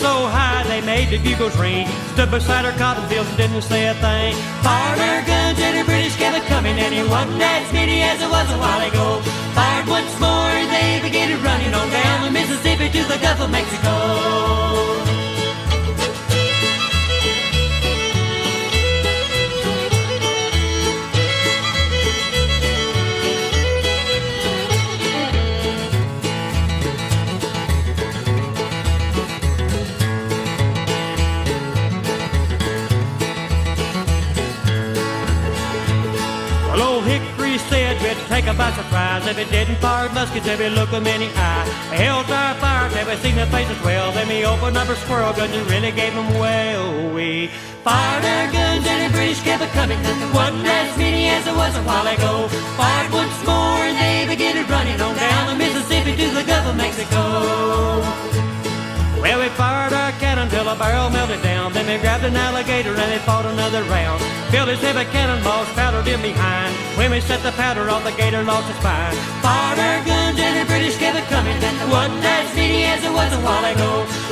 so high they made the bugles ring. Stood beside her cotton fields and didn't say a thing. Fired her guns and the British kept a coming, and it wasn't as many as it was a while ago. Fired once more, they began running on down the Mississippi to the Gulf of Mexico. Take 'em by surprise. If it didn't fire muskets, if it look 'em in the eye. Held our fire till we seen their faces well. Then we opened up our squirrel guns and really gave 'em well. We fired our guns and the British kept a-coming. Wasn't as many as it was a while ago. Fired once more and they began running on down the Mississippi to the Gulf of Mexico. Well, we fired our cannon till the barrel melted down. Then we grabbed an alligator and they fought another round. Filled his heavy cannonballs, powdered him behind. When we set the powder off, the gator lost his spine. Fired our guns and the British kept it coming. Wasn't as many as it was a while ago.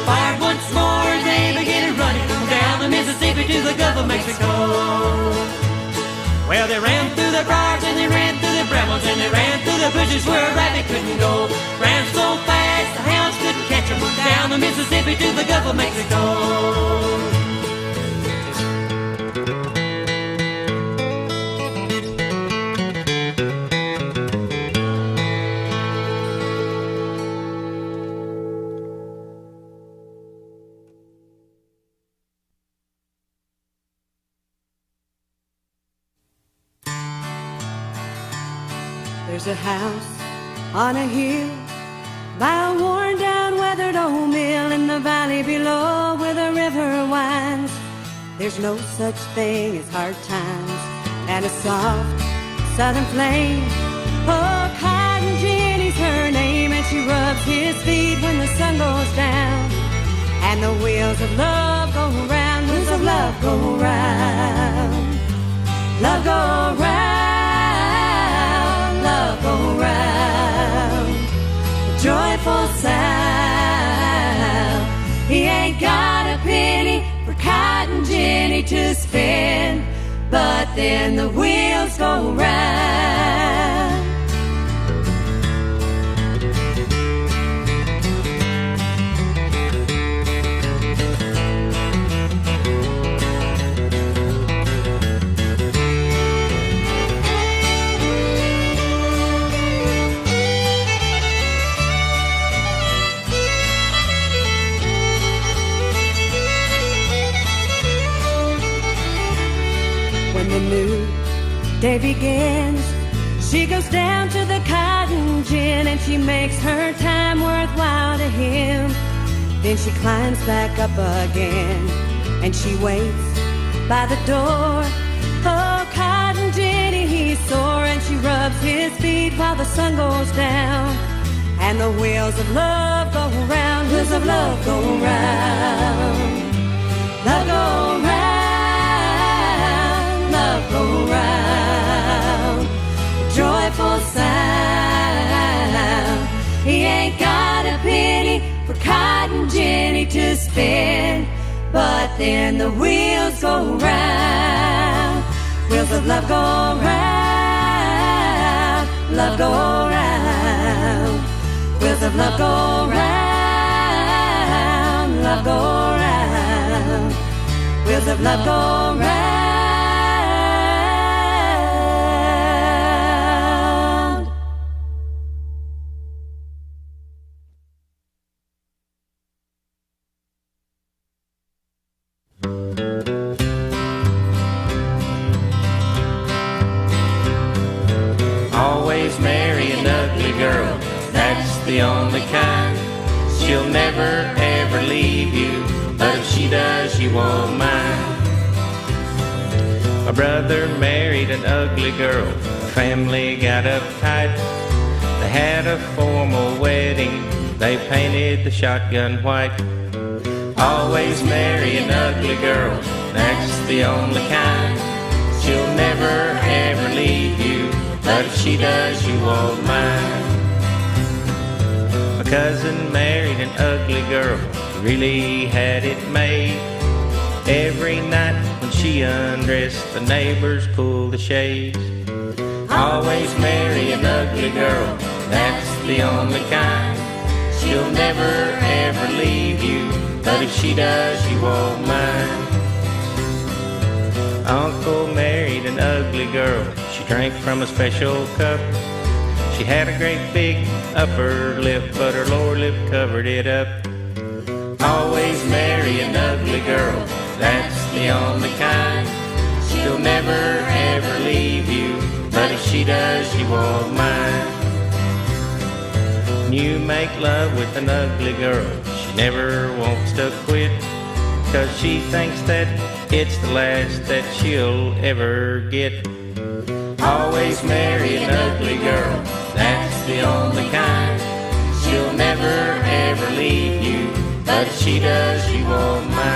Fired once more and they began running down the Mississippi to the Gulf of Mexico. Well, they ran through the briars and they ran through the brambles and they ran through the bushes where a rabbit couldn't go. Ran so fast the hounds couldn't catch them. Down the Mississippi to the Gulf of Mexico. There's a house on a hill by a worn-down, weathered old mill in the valley below where the river winds. There's no such thing as hard times and a soft southern flame. Oh, Cotton Jenny's her name, and she rubs his feet when the sun goes down. And the wheels of love go round, wheels of love go round. Love go round, love go round. A joyful sound. He ain't got a penny for Cotton Jenny to spend, but then the wheels go round. The new day begins. She goes down to the cotton gin and she makes her time worthwhile to him. Then she climbs back up again and she waits by the door. Oh, Cotton Jenny, he's sore, and she rubs his feet while the sun goes down. And the wheels of love go round, wheels of love go round. Love go round. Love go round, a joyful sound. He ain't got a penny for Cotton Jenny to spend, but then the wheels go round. Wheels of love go round, love go round. Wheels of love go round, love go round. Wheels of love go round. Always marry an ugly girl, that's the only kind. She'll never ever leave you, but if she does, you won't mind. My brother married an ugly girl, the family got uptight. They had a formal wedding, they painted the shotgun white. Always marry an ugly girl, that's the only kind. She'll never ever leave you, but if she does, you won't mind. My cousin married an ugly girl, really had it made. Every night when she undressed, the neighbors pulled the shades. Always marry an ugly girl, that's the only kind. She'll never ever leave you, but if she does, you won't mind. Uncle married an ugly girl. She drank from a special cup. She had a great big upper lip, but her lower lip covered it up. Always marry an ugly girl, that's the only kind. She'll never ever leave you, but if she does, you won't mind. When you make love with an ugly girl, she never wants to quit, 'cause she thinks that it's the last that she'll ever get. Always marry an ugly girl, that's the only kind. She'll never ever leave you, but if she does, you won't mind.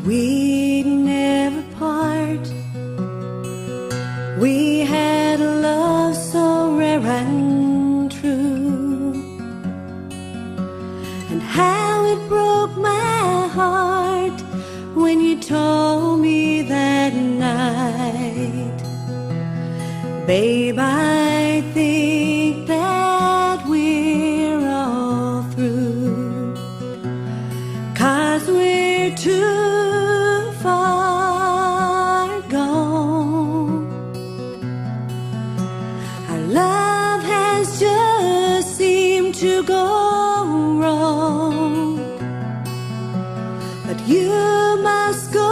we'd never part. We had a love so rare and true, and how it broke my heart when you told me that night. Babe, I think that we're all through, 'cause we're too far gone. Our love has just seemed to go wrong, but you must go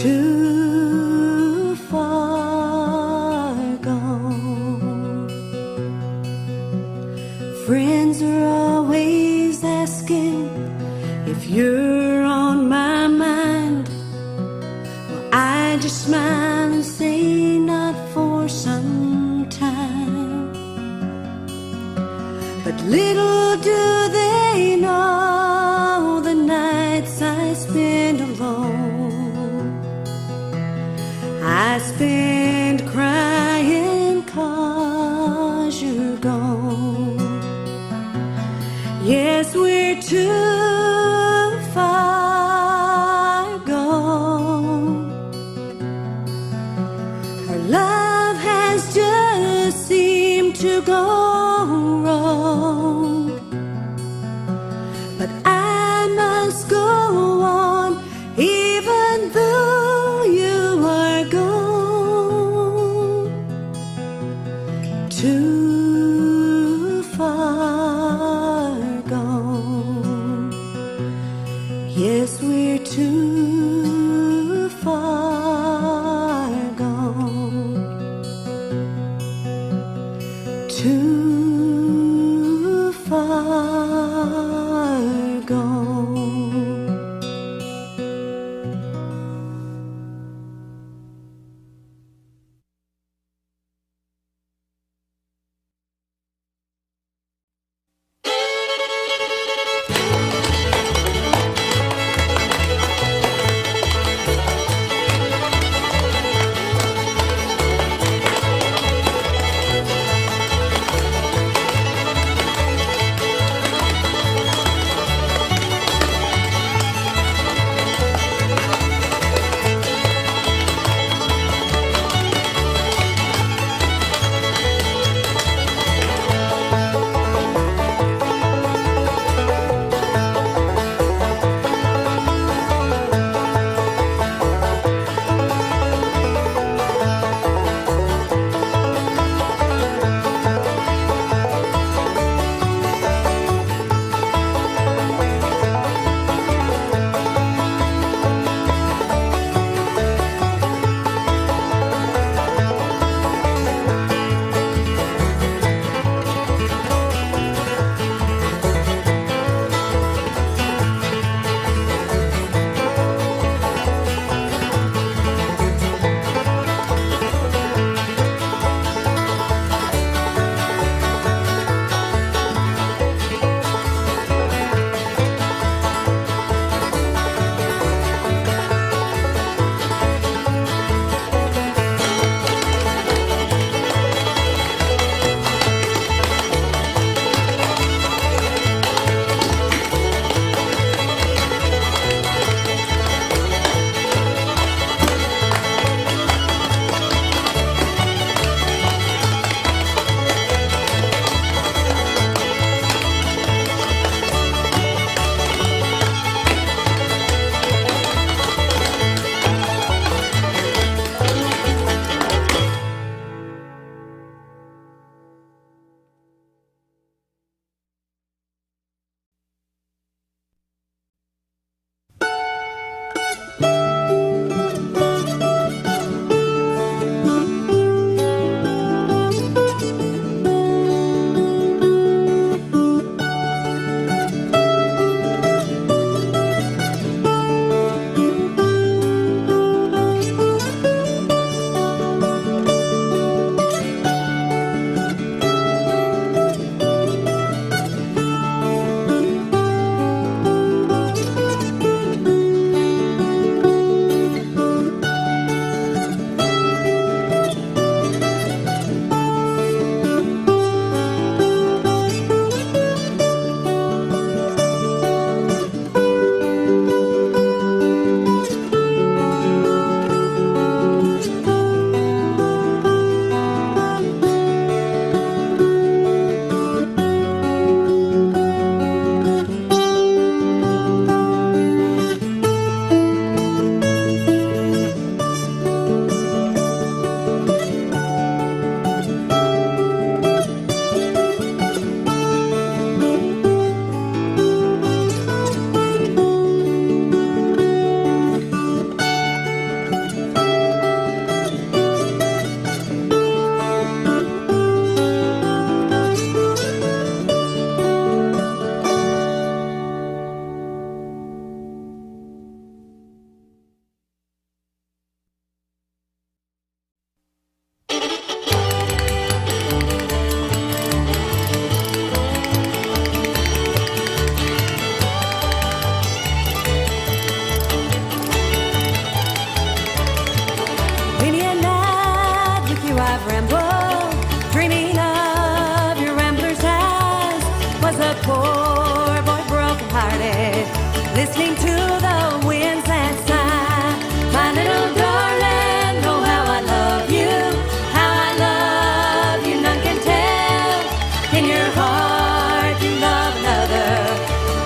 too far gone. Friends are always asking if you're on my mind. Well, I just smile and say not for some time. But little do they know the nights I spend alone, I spend crying 'cause you're gone. Yes, we're too far gone. Our love has just seemed to go wrong. But I must go on even though you are gone. Too far gone. Yes, we're too far gone. Too far gone. listening to the winds that sigh. My little darling, know how I love you, how I love you, none can tell. In your heart you love another,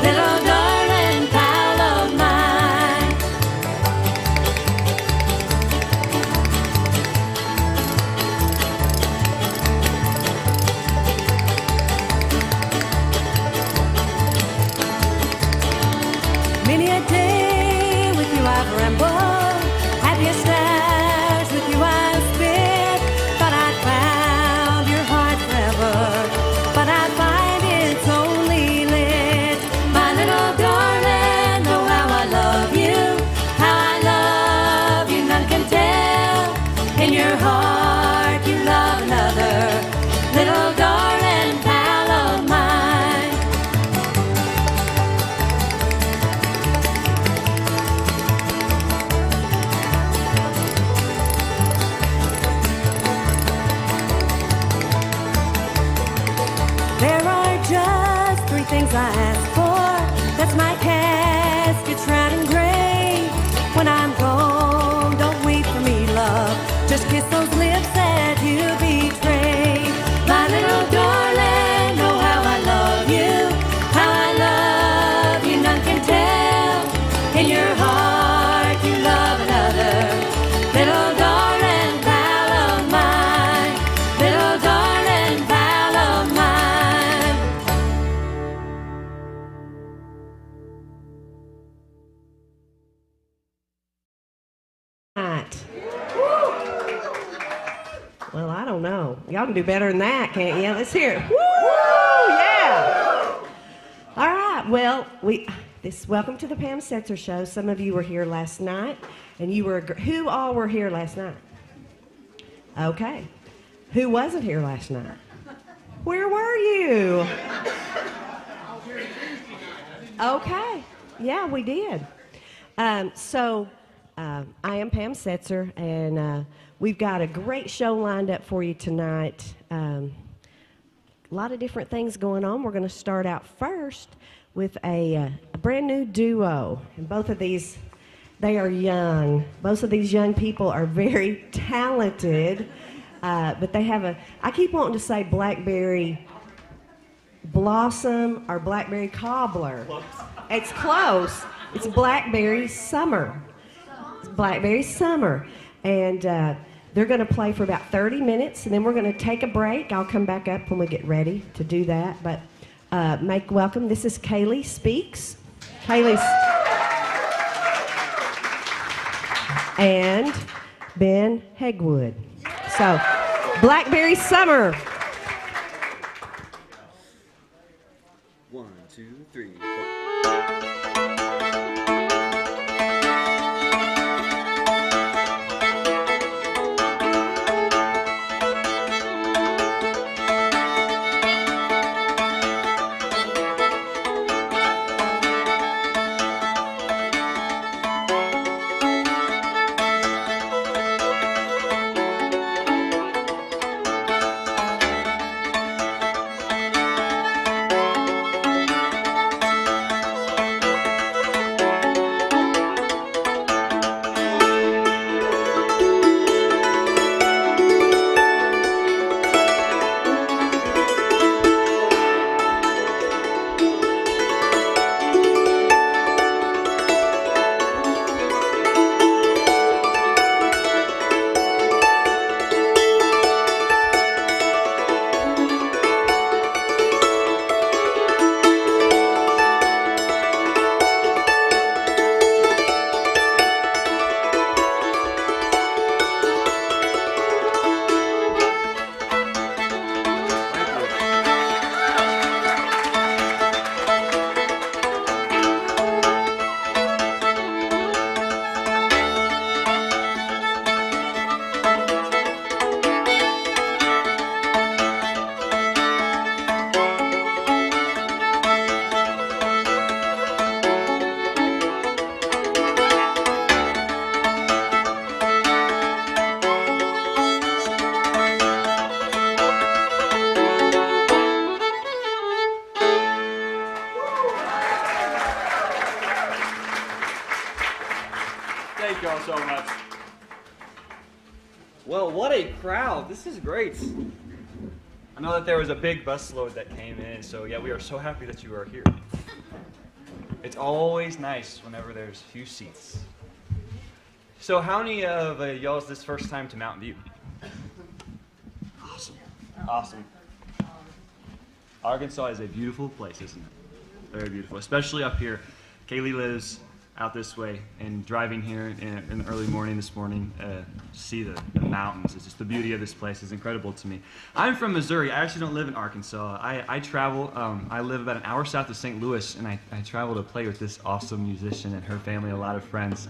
little darling pal of mine. Many a day with you I've rambled, happiest hours with you I've spent. Thought I'd found your heart forever, but I find it's only lit. My little darling, know how I love you, how I love you, none can tell. In your heart you love another, little darling pal of mine. There are just three things I ask for. That's my casket shroud and gray. When I'm gone, don't weep for me, love. Just kiss those lips that you betrayed. My little darling, know how I love you, how I love you, none can tell. In your heart you love another, little darling pal of mine, little darling pal of mine. Right. Well, I don't know. Y'all can do better than that, can't you? Let's hear it. Woo! Yeah. All right. Well, welcome to the Pam Setzer Show. Some of you were here last night, and who all were here last night? Okay. Who wasn't here last night? Where were you? Okay. Yeah, we did. I am Pam Setzer, and we've got a great show lined up for you tonight. A lot of different things going on. We're going to start out first with a brand new duo. And both of these, they are young. Both of these young people are very talented, but they have I keep wanting to say Blackberry Blossom or Blackberry Cobbler. It's close. It's Blackberry Summer. Blackberry Summer, and they're going to play for about 30 minutes, and then we're going to take a break. I'll come back up when we get ready to do that, but make welcome. This is Kailee Spickes. And Ben Haguewood. So, Blackberry Summer. 1, 2, 3, 4. Well, what a crowd. This is great. I know that there was a big bus load that came in, so yeah, we are so happy that you are here. It's always nice whenever there's a few seats. So how many of y'all is this first time to Mountain View? Awesome. Awesome. Arkansas is a beautiful place, isn't it? Very beautiful, especially up here. Kailee lives out this way, and driving here in the early morning this morning to see the mountains. It's just the beauty of this place is incredible to me. I'm from Missouri. I actually don't live in Arkansas. I travel. I live about an hour south of St. Louis, and I travel to play with this awesome musician and her family, a lot of friends.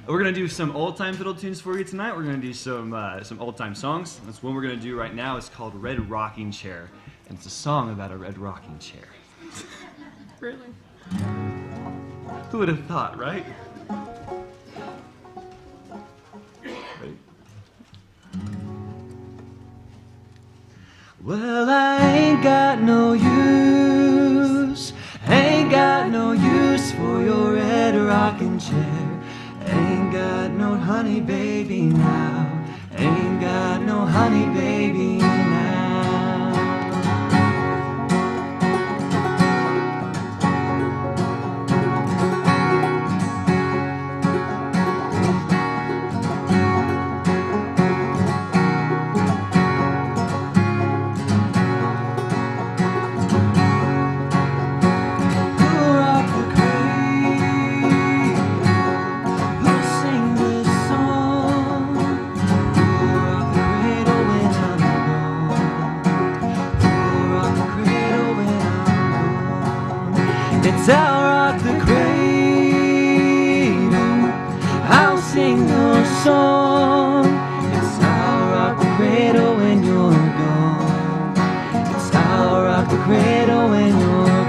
We're going to do some old-time fiddle tunes for you tonight. We're going to do some old-time songs. That's one we're going to do right now. It's called Red Rocking Chair, and it's a song about a red rocking chair. Really? Who would have thought, right? Ready? Well, I ain't got no use, ain't got no use for your red rocking chair. Ain't got no honey baby now, ain't got no honey baby now. I'll rock the cradle, I'll sing your song. Yes, I'll rock the cradle when you're gone. Yes, I'll rock the cradle when you're gone.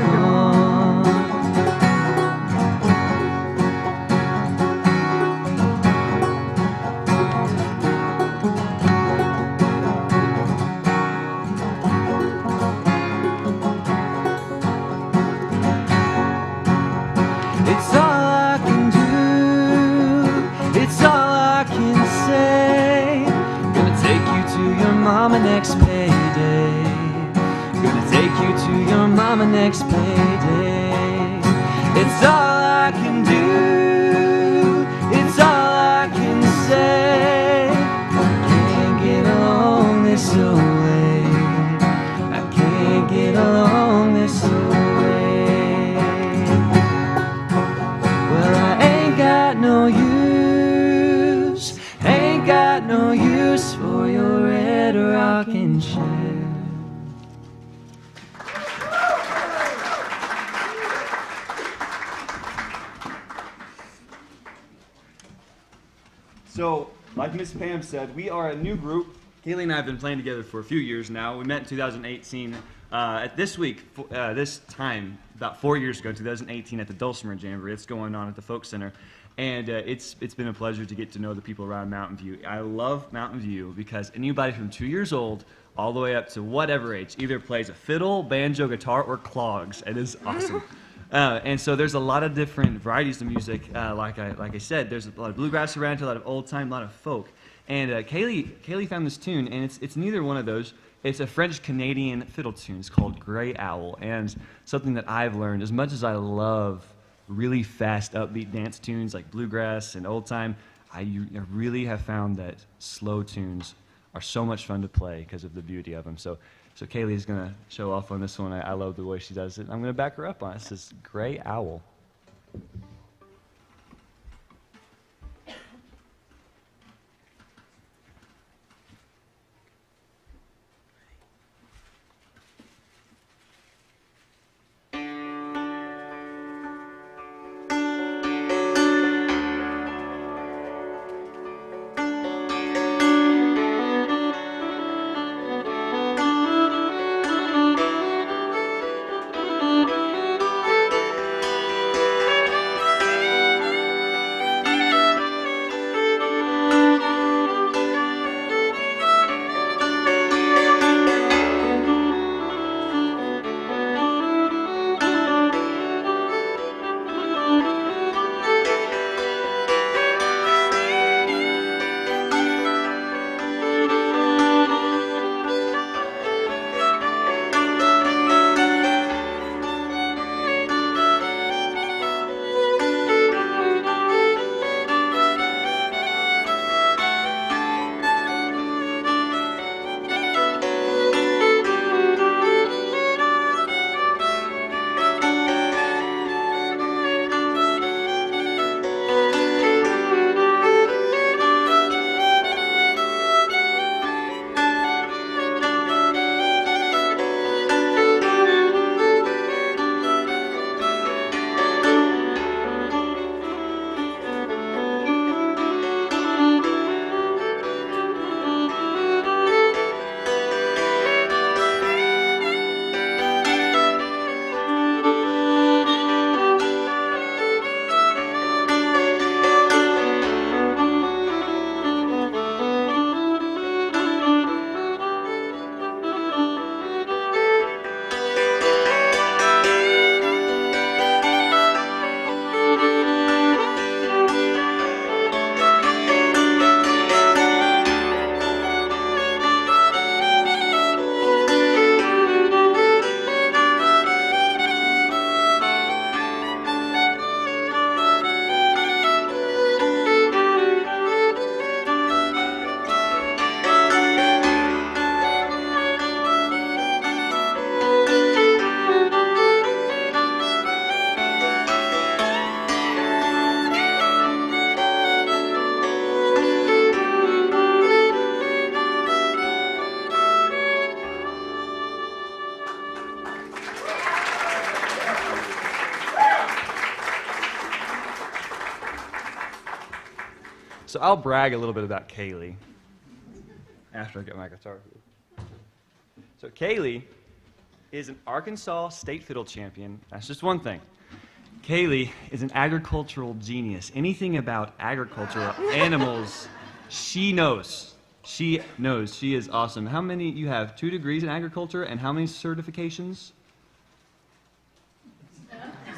It's all I can do, it's all I can say. Gonna take you to your mama next payday. Gonna take you to your mama next payday. It's all I can do, it's all I can say. I can't get along this way, I can't get along this way. No use, ain't got no use for your red rocking chair. So, like Miss Pam said, we are a new group. Kailee and I have been playing together for a few years now. We met in 2018. At this time, about 4 years ago, 2018, at the Dulcimer Jamboree. It's going on at the Folk Center. And it's been a pleasure to get to know the people around Mountain View. I love Mountain View because anybody from 2 years old all the way up to whatever age either plays a fiddle, banjo, guitar, or clogs. It is awesome. And so there's a lot of different varieties of music. Like I said, there's a lot of bluegrass around here, a lot of old time, a lot of folk. And Kailee found this tune, and it's neither one of those. It's a French-Canadian fiddle tune. It's called Gray Owl. And something that I've learned, as much as I love really fast, upbeat dance tunes like bluegrass and old time, I really have found that slow tunes are so much fun to play because of the beauty of them. So Kailee is going to show off on this one. I love the way she does it. I'm going to back her up on it. This is Gray Owl. So I'll brag a little bit about Kailee after I get my guitar here. So Kailee is an Arkansas state fiddle champion. That's just one thing. Kailee is an agricultural genius. Anything about agriculture, animals, she knows. She knows. She is awesome. How many, you have 2 degrees in agriculture, and how many certifications?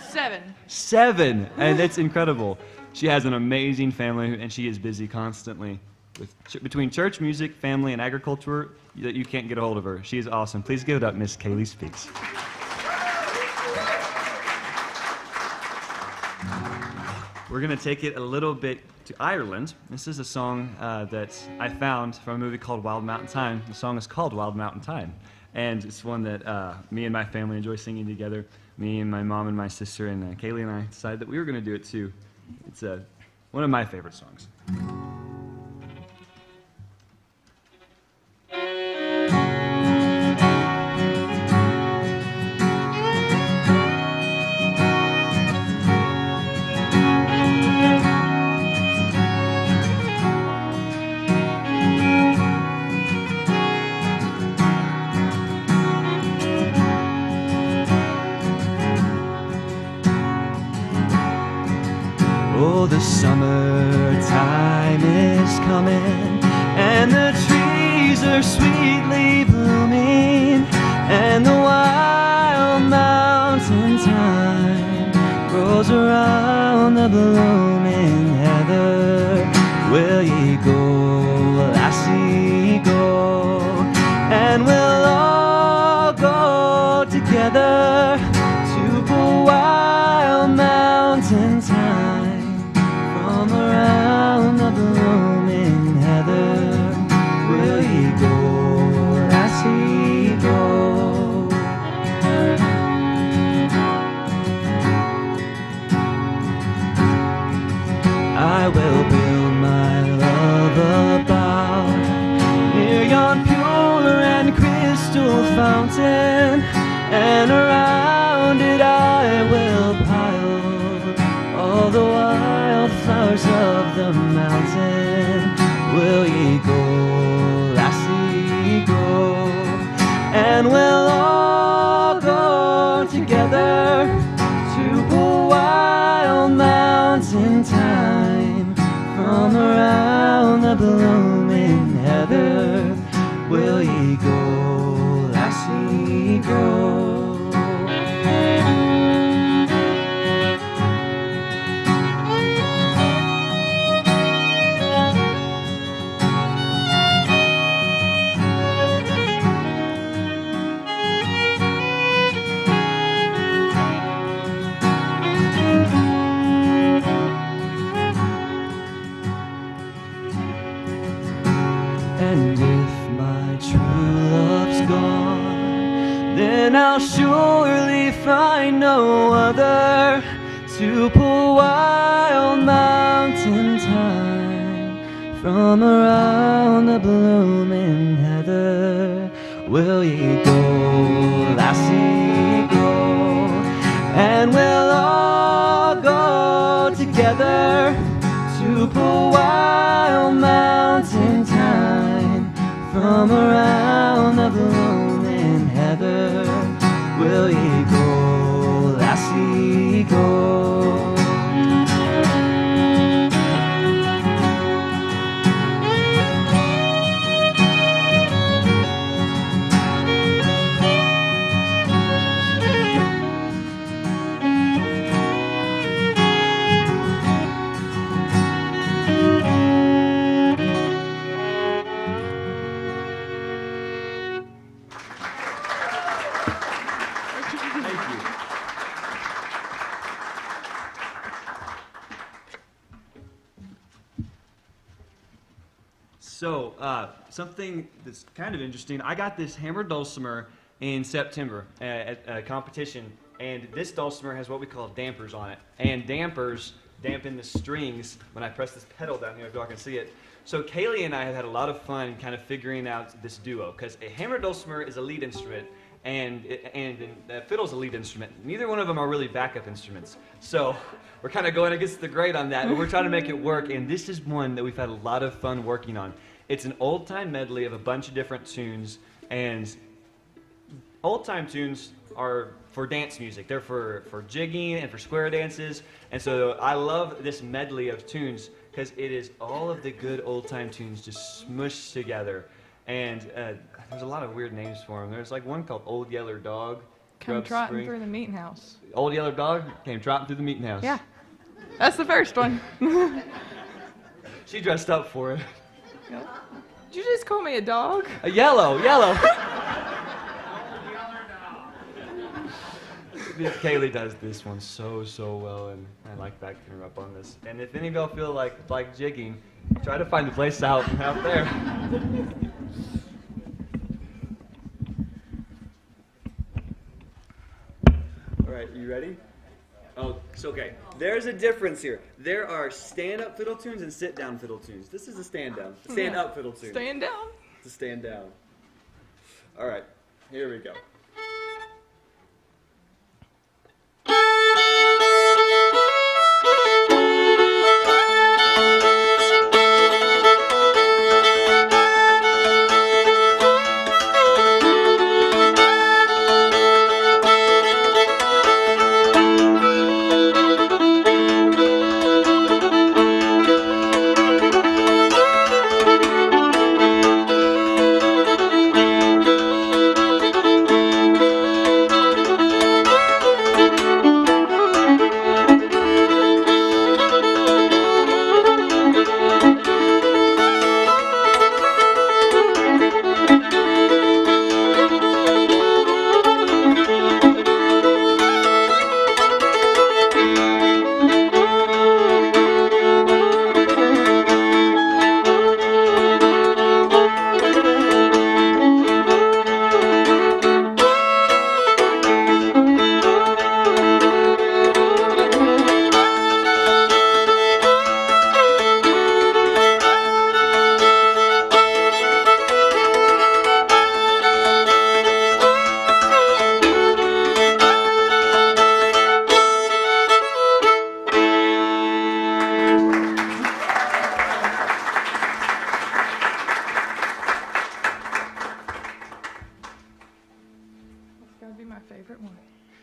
7. 7, and that's incredible. She has an amazing family, and she is busy constantly with between church, music, family, and agriculture. That you can't get a hold of her. She is awesome. Please give it up, Miss Kailee Spickes. We're going to take it a little bit to Ireland. This is a song that I found from a movie called Wild Mountain Thyme. The song is called Wild Mountain Thyme, and it's one that me and my family enjoy singing together. Me and my mom and my sister, and Kailee and I decided that we were going to do it too. It's one of my favorite songs. Oh, the summertime is coming, and the trees are sweetly blooming, and the wild mountain thyme grows around the blooming heather. Will ye go, lassie, go, and we'll all go together to the wild mountain thyme. From around the blooming heather, will ye go, lassie, go? I will build my love about near yon pure and crystal fountain, and around it I will pile all the wildflowers of the mountain. Will ye go, lassie, go, and we'll all go together to the wild mountain thyme. From around the blooming heather, will ye go, lassie, go? And if my true love's gone, then I'll surely find no other to pull wild mountain thyme from around the blooming heather. Will ye go, lassie, go, and we'll all go together to pull wild mountain thyme from around the blooming heather. Will ye go, lassie, go? So, something that's kind of interesting, I got this hammered dulcimer in September at a competition, and this dulcimer has what we call dampers on it, and dampers dampen the strings when I press this pedal down here, if y'all can see it. So Kailee and I have had a lot of fun kind of figuring out this duo, because a hammered dulcimer is a lead instrument, and the fiddle's a lead instrument. Neither one of them are really backup instruments. So we're kind of going against the grain on that, but we're trying to make it work, and this is one that we've had a lot of fun working on. It's an old-time medley of a bunch of different tunes, and old-time tunes are for dance music. They're for jigging and for square dances, and so I love this medley of tunes because it is all of the good old-time tunes just smushed together. And there's a lot of weird names for them. There's like one called Old Yeller Dog. Come trotting through the meeting house. Old Yeller Dog came trotting through the meeting house. Yeah, that's the first one. She dressed up for it. Did you just call me a dog? A yellow. Kailee does this one so well, and I like backing her up on this. And if any of y'all feel like jigging, try to find a place out there. All right, you ready? Oh, it's okay. There's a difference here. There are stand-up fiddle tunes and sit-down fiddle tunes. This is a stand-down. Stand-up fiddle tune. Stand down. It's a stand-down. All right, here we go.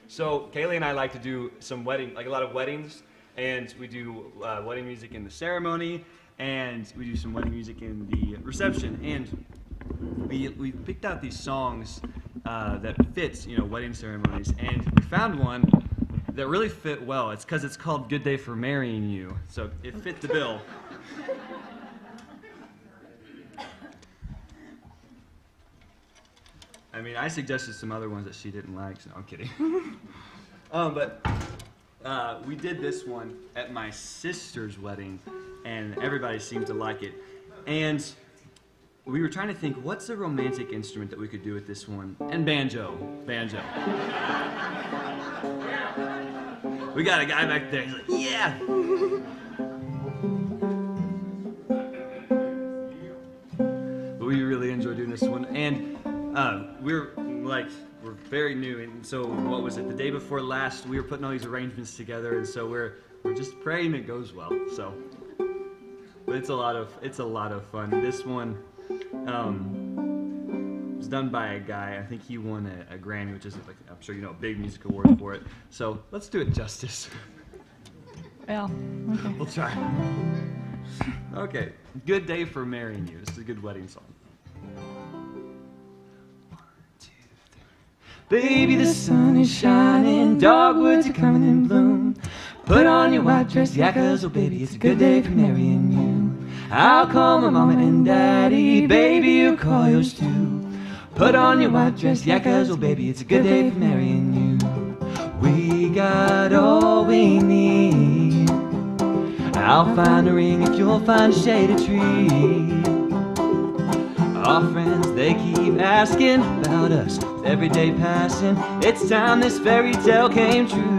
So Kailee and I like to do some a lot of weddings, and we do wedding music in the ceremony, and we do some wedding music in the reception. And we picked out these songs that fit, wedding ceremonies, and we found one that really fit well. It's because it's called "Good Day for Marrying You," so it fit the bill. I mean, I suggested some other ones that she didn't like, so I'm kidding. But we did this one at my sister's wedding, and everybody seemed to like it. And we were trying to think, what's a romantic instrument that we could do with this one? And banjo. We got a guy back there, he's like, yeah! But we really enjoyed doing this one, and we're very new, and so what was it? The day before last, we were putting all these arrangements together, and so we're just praying it goes well. So, but it's a lot of fun. This one was done by a guy. I think he won a Grammy, which is I'm sure a big music award for it. So let's do it justice. Well, okay. We'll try. Okay, "Good Day for Marrying You." This is a good wedding song. Baby, the sun is shining, dogwoods are coming in bloom. Put on your white dress, yeah, 'cause, oh baby, it's a good day for marrying you. I'll call my mama and daddy, baby, you call yours too. Put on your white dress, yeah, 'cause, oh baby, it's a good day for marrying you. We got all we need. I'll find a ring if you'll find a shaded tree. Our friends, they keep asking about us. With every day passing, it's time this fairy tale came true.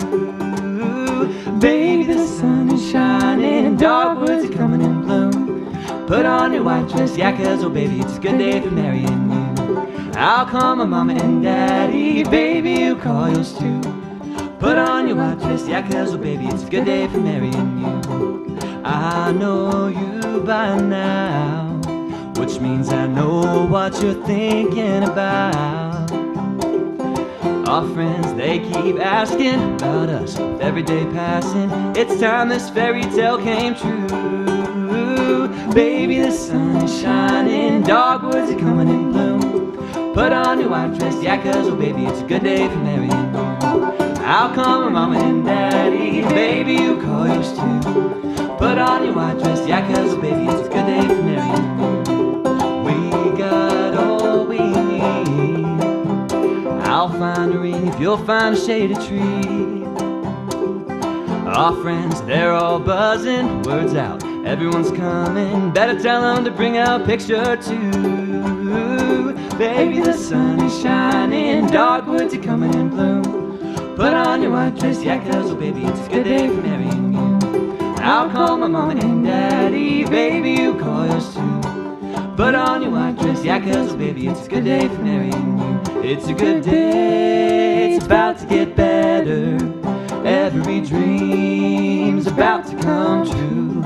Baby, the sun is shining, dogwoods are coming in bloom. Put on your white dress, yeah, 'cause, oh baby, it's a good day for marrying you. How come my mama and daddy, baby, you call yours too? Put on your white dress, yeah, 'cause, oh baby, it's a good day for marrying you. I know you by now, which means I know what you're thinking about. Our friends, they keep asking about us with every day passing. It's time this fairy tale came true. Baby, the sun is shining, dogwoods are coming in bloom. Put on your white dress, yeah, 'cause, oh baby, it's a good day for marrying you. How come my mama and daddy, baby, you call yours too? Put on your white dress, yeah, 'cause, oh baby, it's a good day for marrying you. We got all we need. I'll find a ring if you'll find a shaded tree. Our friends, they're all buzzing, words out, everyone's coming. Better tell them to bring a picture too. Baby, the sun is shining, dogwoods are coming in bloom. Put on your white dress, yeah, 'cause, oh baby, it's a good day for marrying you. I'll call my mama and daddy, baby, you call yours too. Put on your white dress, yeah, 'cause, oh baby, it's a good day for marrying you. It's a good day, it's about to get better. Every dream's about to come true.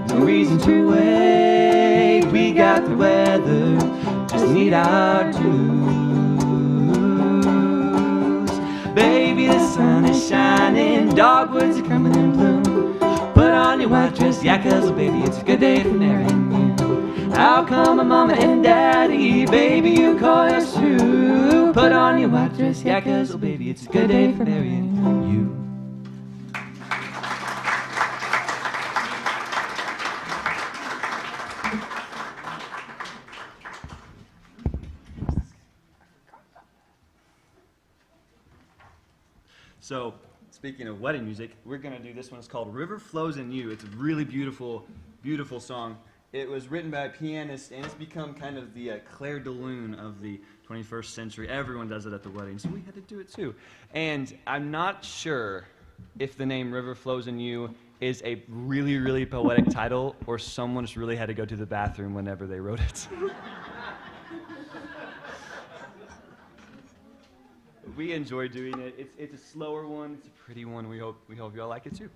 No reason to wait, we got the weather, just need our dues. Baby, the sun is shining, dogwoods are coming in bloom. Put on your white dress, yeah, 'cause, oh baby, it's a good day for marrying you. How come my mama and daddy, baby, you call yours too? Put on your white dress, yeah, 'cause, oh baby, it's a good day for marrying you. So, speaking of wedding music, we're going to do this one. It's called River Flows in You. It's a really beautiful, beautiful song. It was written by a pianist, and it's become kind of the Claire de Lune of the 21st century. Everyone does it at the wedding, so we had to do it too. And I'm not sure if the name River Flows in You is a really, really poetic title, or someone just really had to go to the bathroom whenever they wrote it. We enjoy doing it. It's a slower one. It's a pretty one. We hope you all like it too.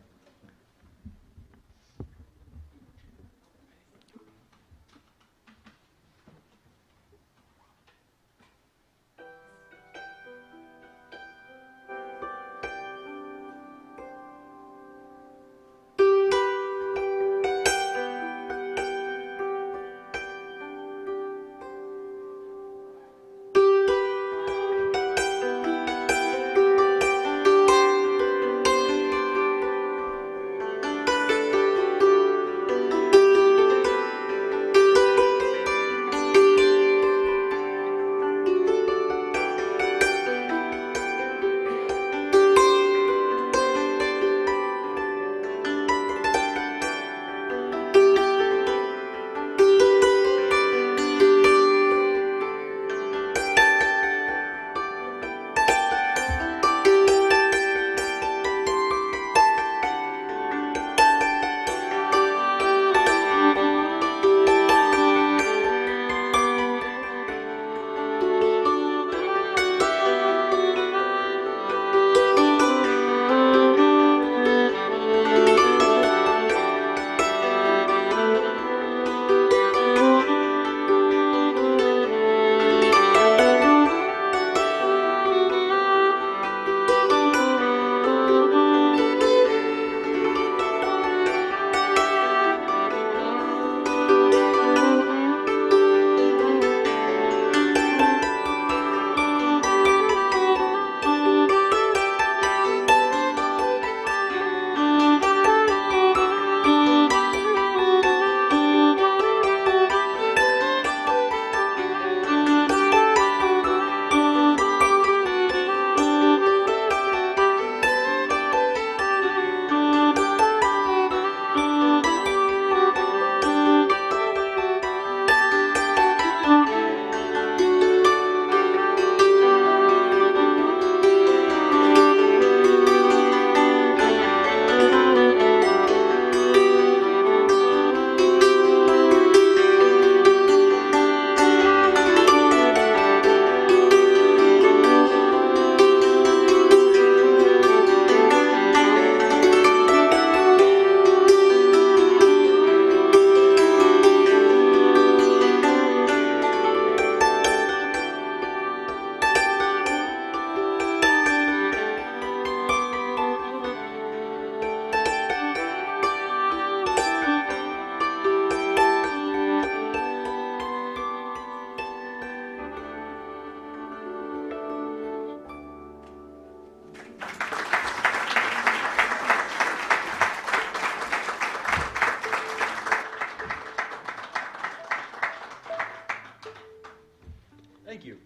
Thank you.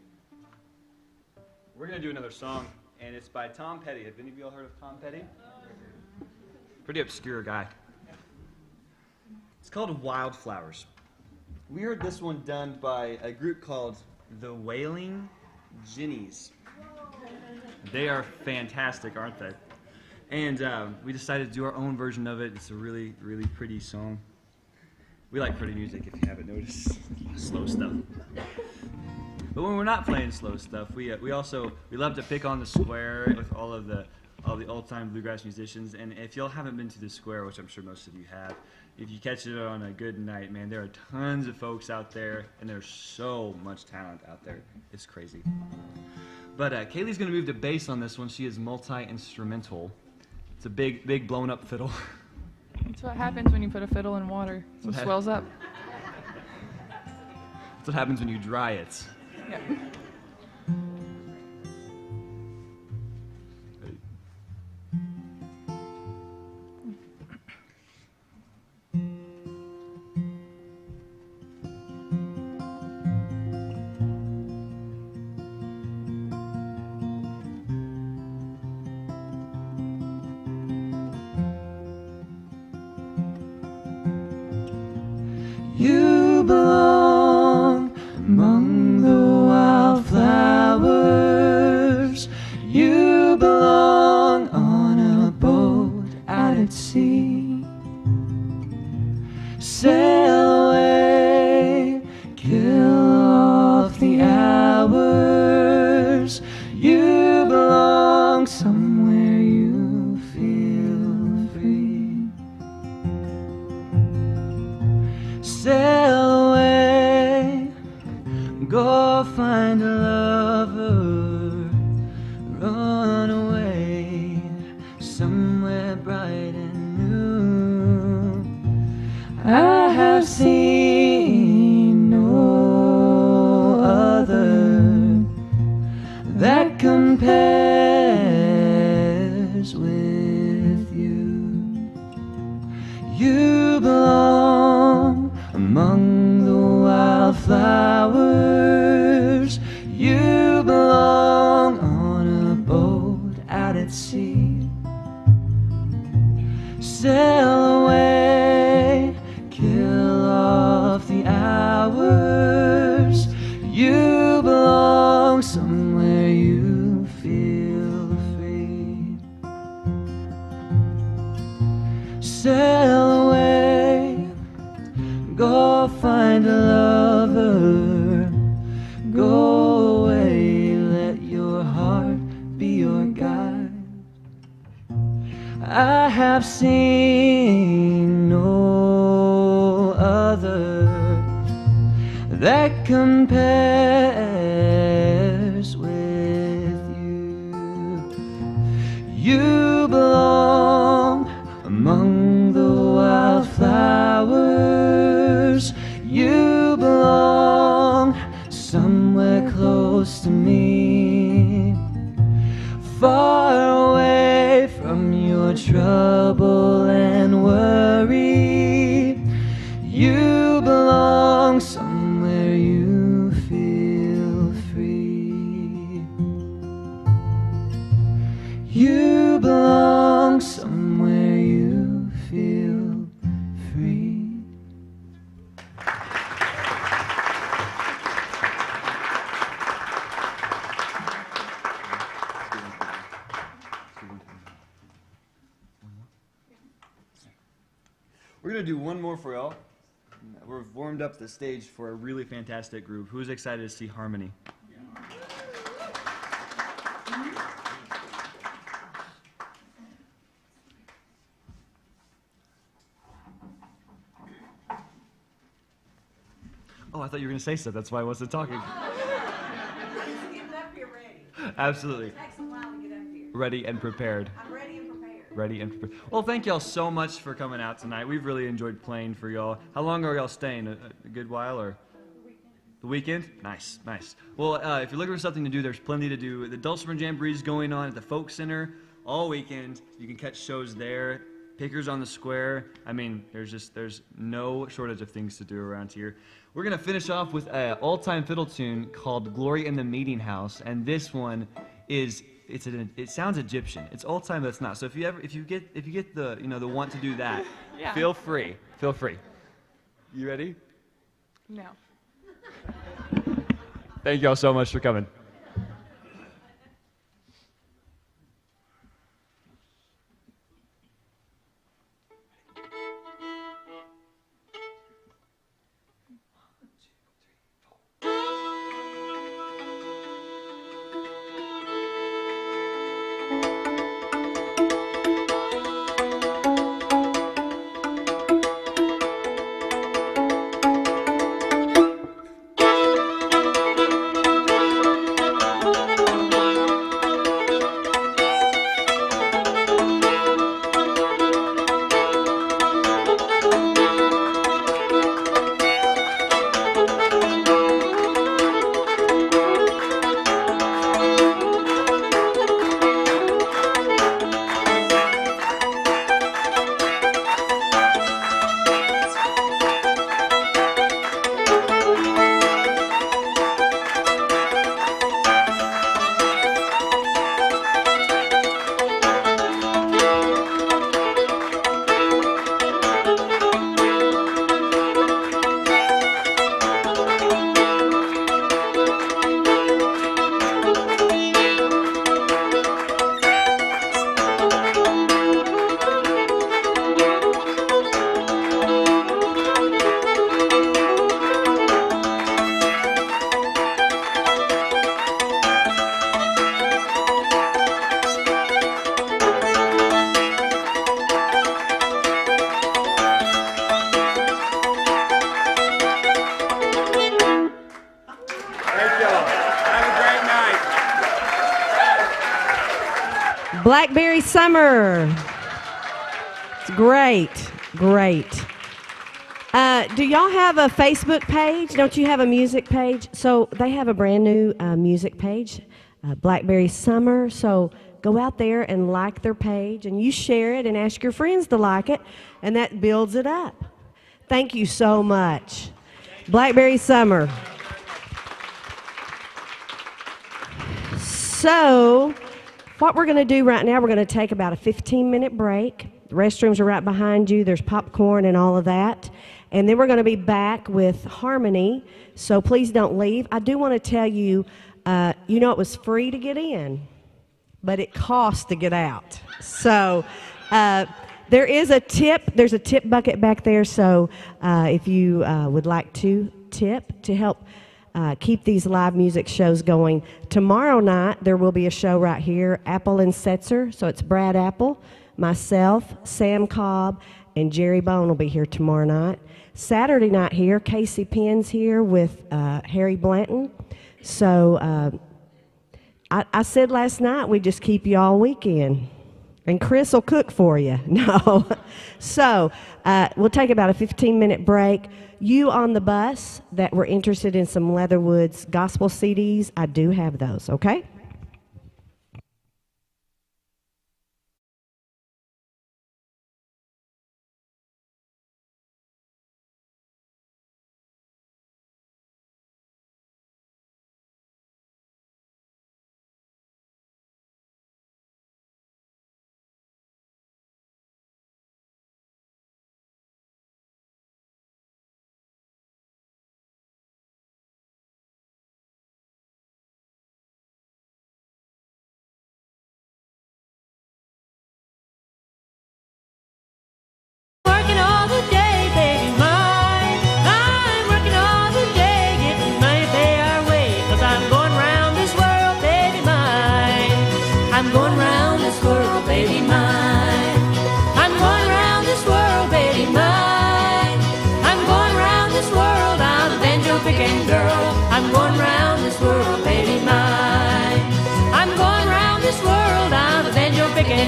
We're going to do another song, and it's by Tom Petty. Have any of y'all heard of Tom Petty? Pretty obscure guy. It's called Wildflowers. We heard this one done by a group called the Wailing Ginnies. They are fantastic, aren't they? And we decided to do our own version of it. It's a really, really pretty song. We like pretty music, if you haven't noticed. Slow stuff. But when we're not playing slow stuff, we love to pick on the square with all the old-time bluegrass musicians. And if y'all haven't been to the square, which I'm sure most of you have, if you catch it on a good night, man, there are tons of folks out there, and there's so much talent out there. It's crazy. But Kaylee's going to move to bass on this one. She is multi-instrumental. It's a big blown-up fiddle. That's what happens when you put a fiddle in water. It swells up. That's what happens when you dry it. Yeah. You belong among the wildflowers. You belong on a boat out at sea. Sail away, kill off the hours. You belong somewhere you feel free. Sail away, go find a lover, run away somewhere bright and new. I have seen no other that compares with you. You belong among the wildflowers. You belong on a boat out at sea. Sail away, kill off the hours. You belong somewhere you feel free. Sail away, go find a lover. Go away, let your heart be your guide. I have seen no other that compares with you. You belong among the wildflowers. You belong somewhere close to me, far away from your trouble and worry. You belong somewhere you feel free. You belong somewhere you feel free. We're going to do one more for y'all. We've warmed up the stage for a really fantastic group. Who's excited to see Harmony? Oh, I thought you were going to say so. That's why I wasn't talking. Getting up here ready. Absolutely. It takes a while to get up here. Ready and prepared. I'm ready and prepared. Ready and prepared. Well, thank y'all so much for coming out tonight. We've really enjoyed playing for y'all. How long are y'all staying? A good while, or? The weekend? Nice, nice. Well, if you're looking for something to do, there's plenty to do. The Dulcimer Jamboree is going on at the Folk Center all weekend. You can catch shows there. Pickers on the Square. I mean, there's no shortage of things to do around here. We're gonna finish off with an all-time fiddle tune called "Glory in the Meeting House," and this one is it sounds Egyptian. It's all-time, but it's not. So if you get the the want to do that, Yeah. feel free. You ready? No. Thank y'all so much for coming. Blackberry Summer. It's great. Do y'all have a Facebook page? Don't you have a music page? So they have a brand new music page, Blackberry Summer. So go out there and like their page, and you share it and ask your friends to like it, and that builds it up. Thank you so much. Blackberry Summer. So what we're going to do right now, we're going to take about a 15-minute break. The restrooms are right behind you. There's popcorn and all of that. And then we're going to be back with harmony, so please don't leave. I do want to tell you, it was free to get in, but it costs to get out. So there is a tip. There's a tip bucket back there, so if you would like to tip to help keep these live music shows going. Tomorrow night, there will be a show right here, Apple and Setzer. So it's Brad Apple, myself, Sam Cobb, and Jerry Bone will be here tomorrow night. Saturday night here, Casey Penn's here with Harry Blanton. So I said last night we'd just keep you all weekend. And Chris will cook for you. No. So we'll take about a 15-minute break. You on the bus that were interested in some Leatherwood's gospel CDs, I do have those, okay?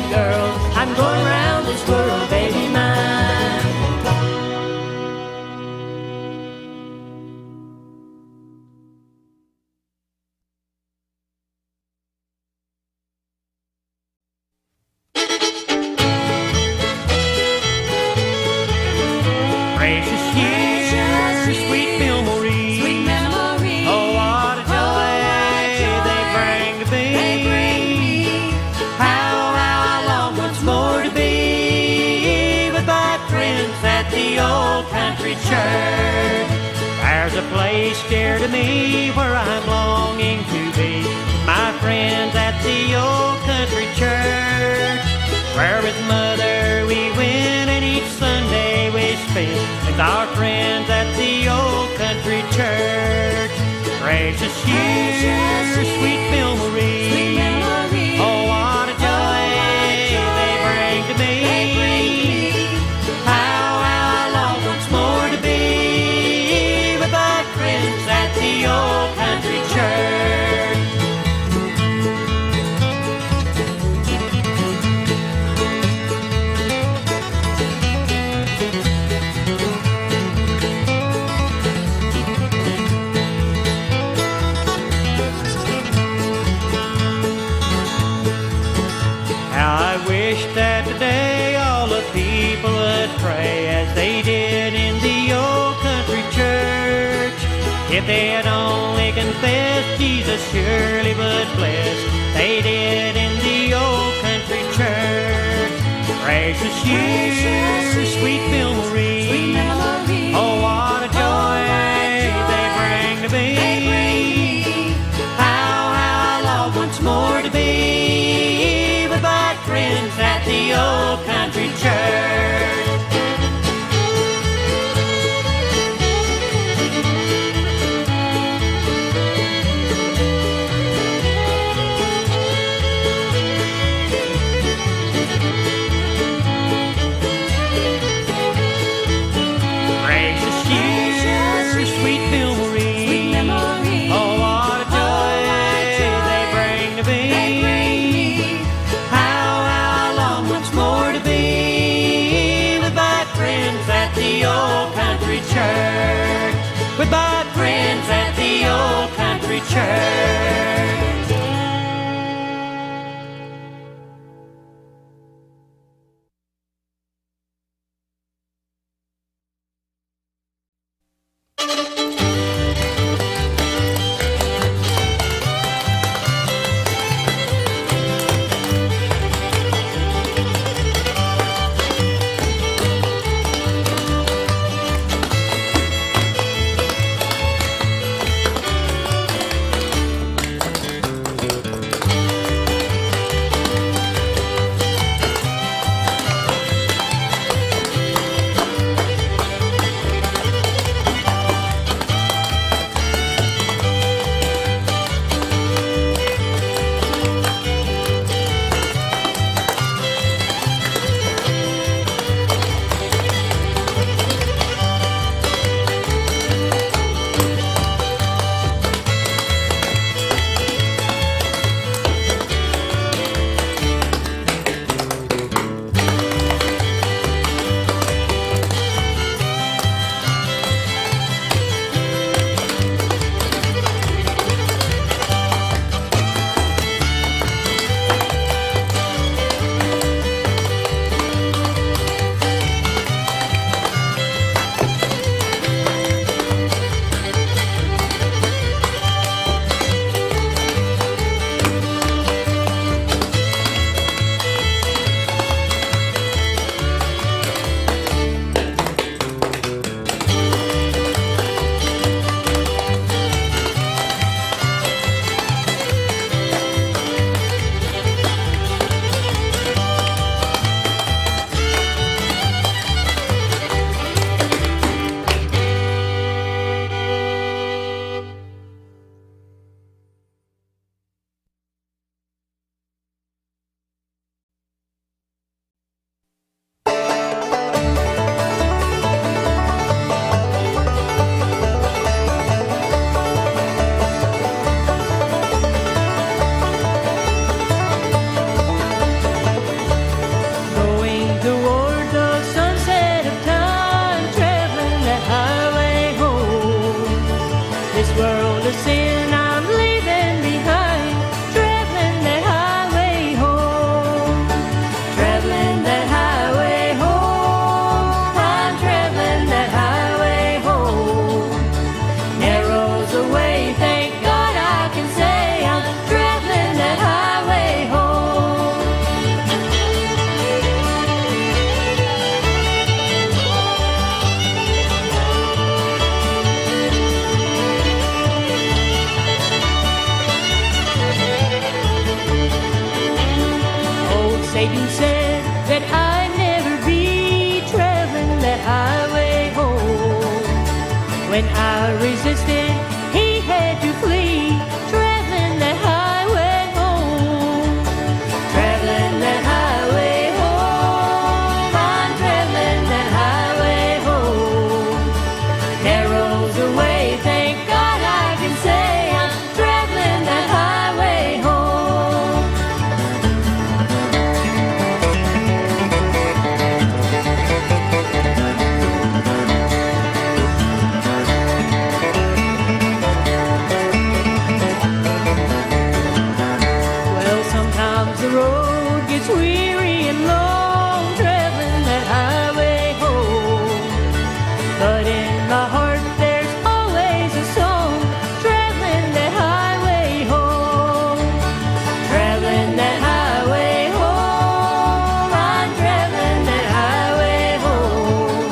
Girl, I'm going round this world, baby mine. dear to me, where I'm longing to be. My friends at the old country church, where with mother we went and each Sunday we spent with our friends at the old country church. Precious years, sweet memories, oh what a joy they bring to me. How I long once more to be with my friends at the old country church. That today all the people would pray as they did in the old country church. If they had only confessed, Jesus surely would bless. They did in the old country church. Precious years, sweet memories, oh what a joy they bring to me. How I long once more to be with my friends at the old country church. Precious years, sweet memories, oh what a joy they bring to me. How I long once more to be with my friends at the old country church. With my friends at the old country church. They do said that I'd never be traveling that highway home. When I resisted, he had to flee, traveling that highway home. Traveling that highway home, I'm traveling that highway home. Narrows the way, thank God I can say I'm traveling that highway home. Well, sometimes the road gets weary and long, traveling that highway home. But in my heart there's always a song, traveling that highway home. Traveling that highway home, I'm traveling that highway home.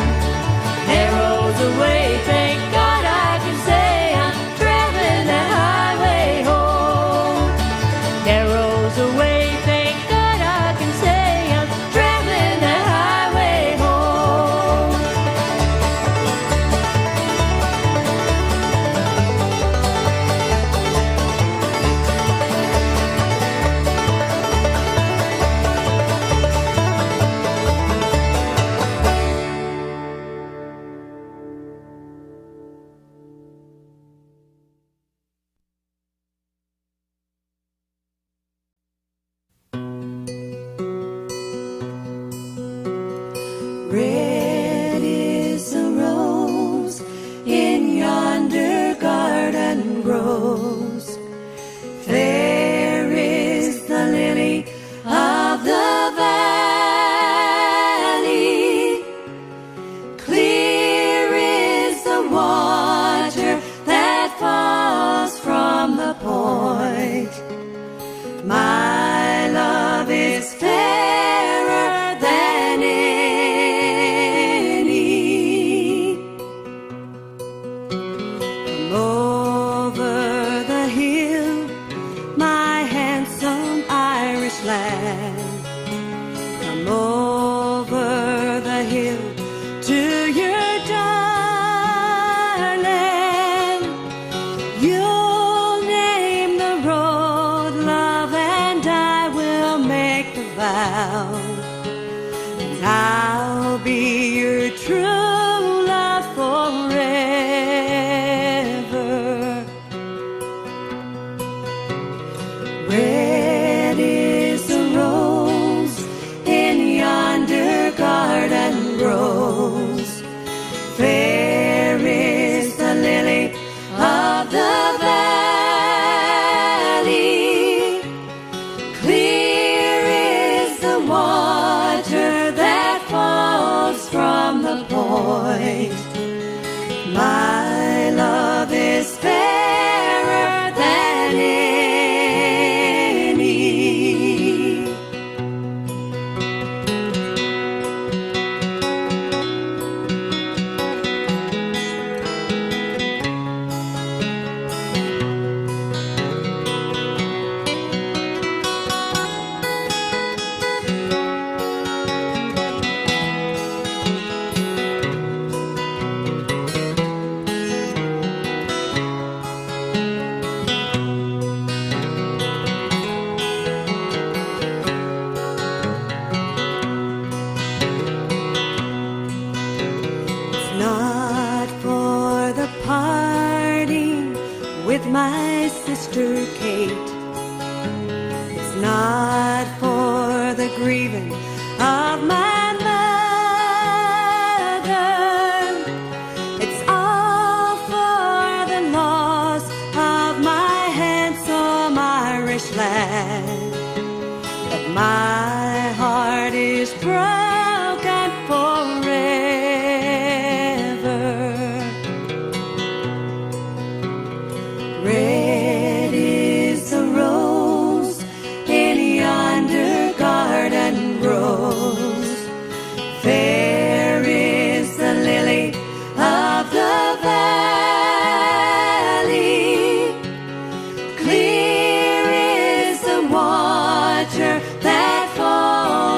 Narrows the way, thank God I can say I'm traveling that highway home. Narrows the way, thank God I can say I'm traveling that highway home. Red is the rose in yonder garden grows. Fair is the lily of the valley. Clear is the water that falls from the point. My love is fairer than any. Come over the hill, my handsome Irish lad. Come over the hill to your darling. You'll name the road, love, and I will make the vow. And I'll be your true love forever. Red is the rose in yonder garden grows. Fair is the lily of the valley. Clear is the water that falls from the point. My love is fairer than any. It's not for the parting with my sister Kate. It's not for the grieving of my mother. It's all for the loss of my handsome Irish lad. But my heart is broken forever. Red is the rose in yonder garden grows. Fair is the lily of the valley. Clear is the water that falls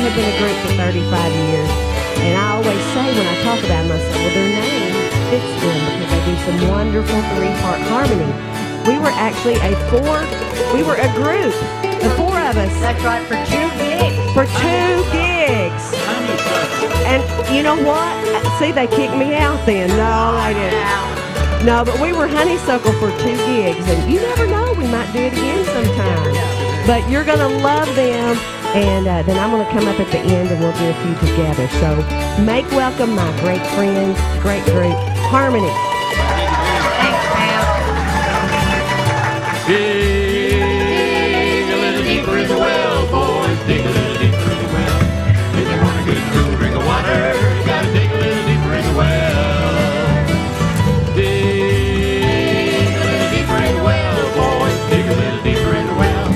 have been a group for 35 years. And I always say when I talk about them, I say, well, their name fits them because they do some wonderful three-part harmony. We were actually a group, the four of us. That's right, for 2 gigs. For 2 gigs. And you know what? See, they kicked me out then. No, they didn't. No, but we were honeysuckle for 2 gigs. And you never know, we might do it again sometime. But you're going to love them. And then I'm going to come up at the end and we'll do a few together. So make welcome my great friends, great group, Harmony. Thanks, Pam. Dig a little deeper in the well, boys. Dig a little deeper in the well. If you want a good cool drink of water, you gotta dig a little deeper in the well. Dig a little deeper in the well, boys. Dig a little deeper in the well.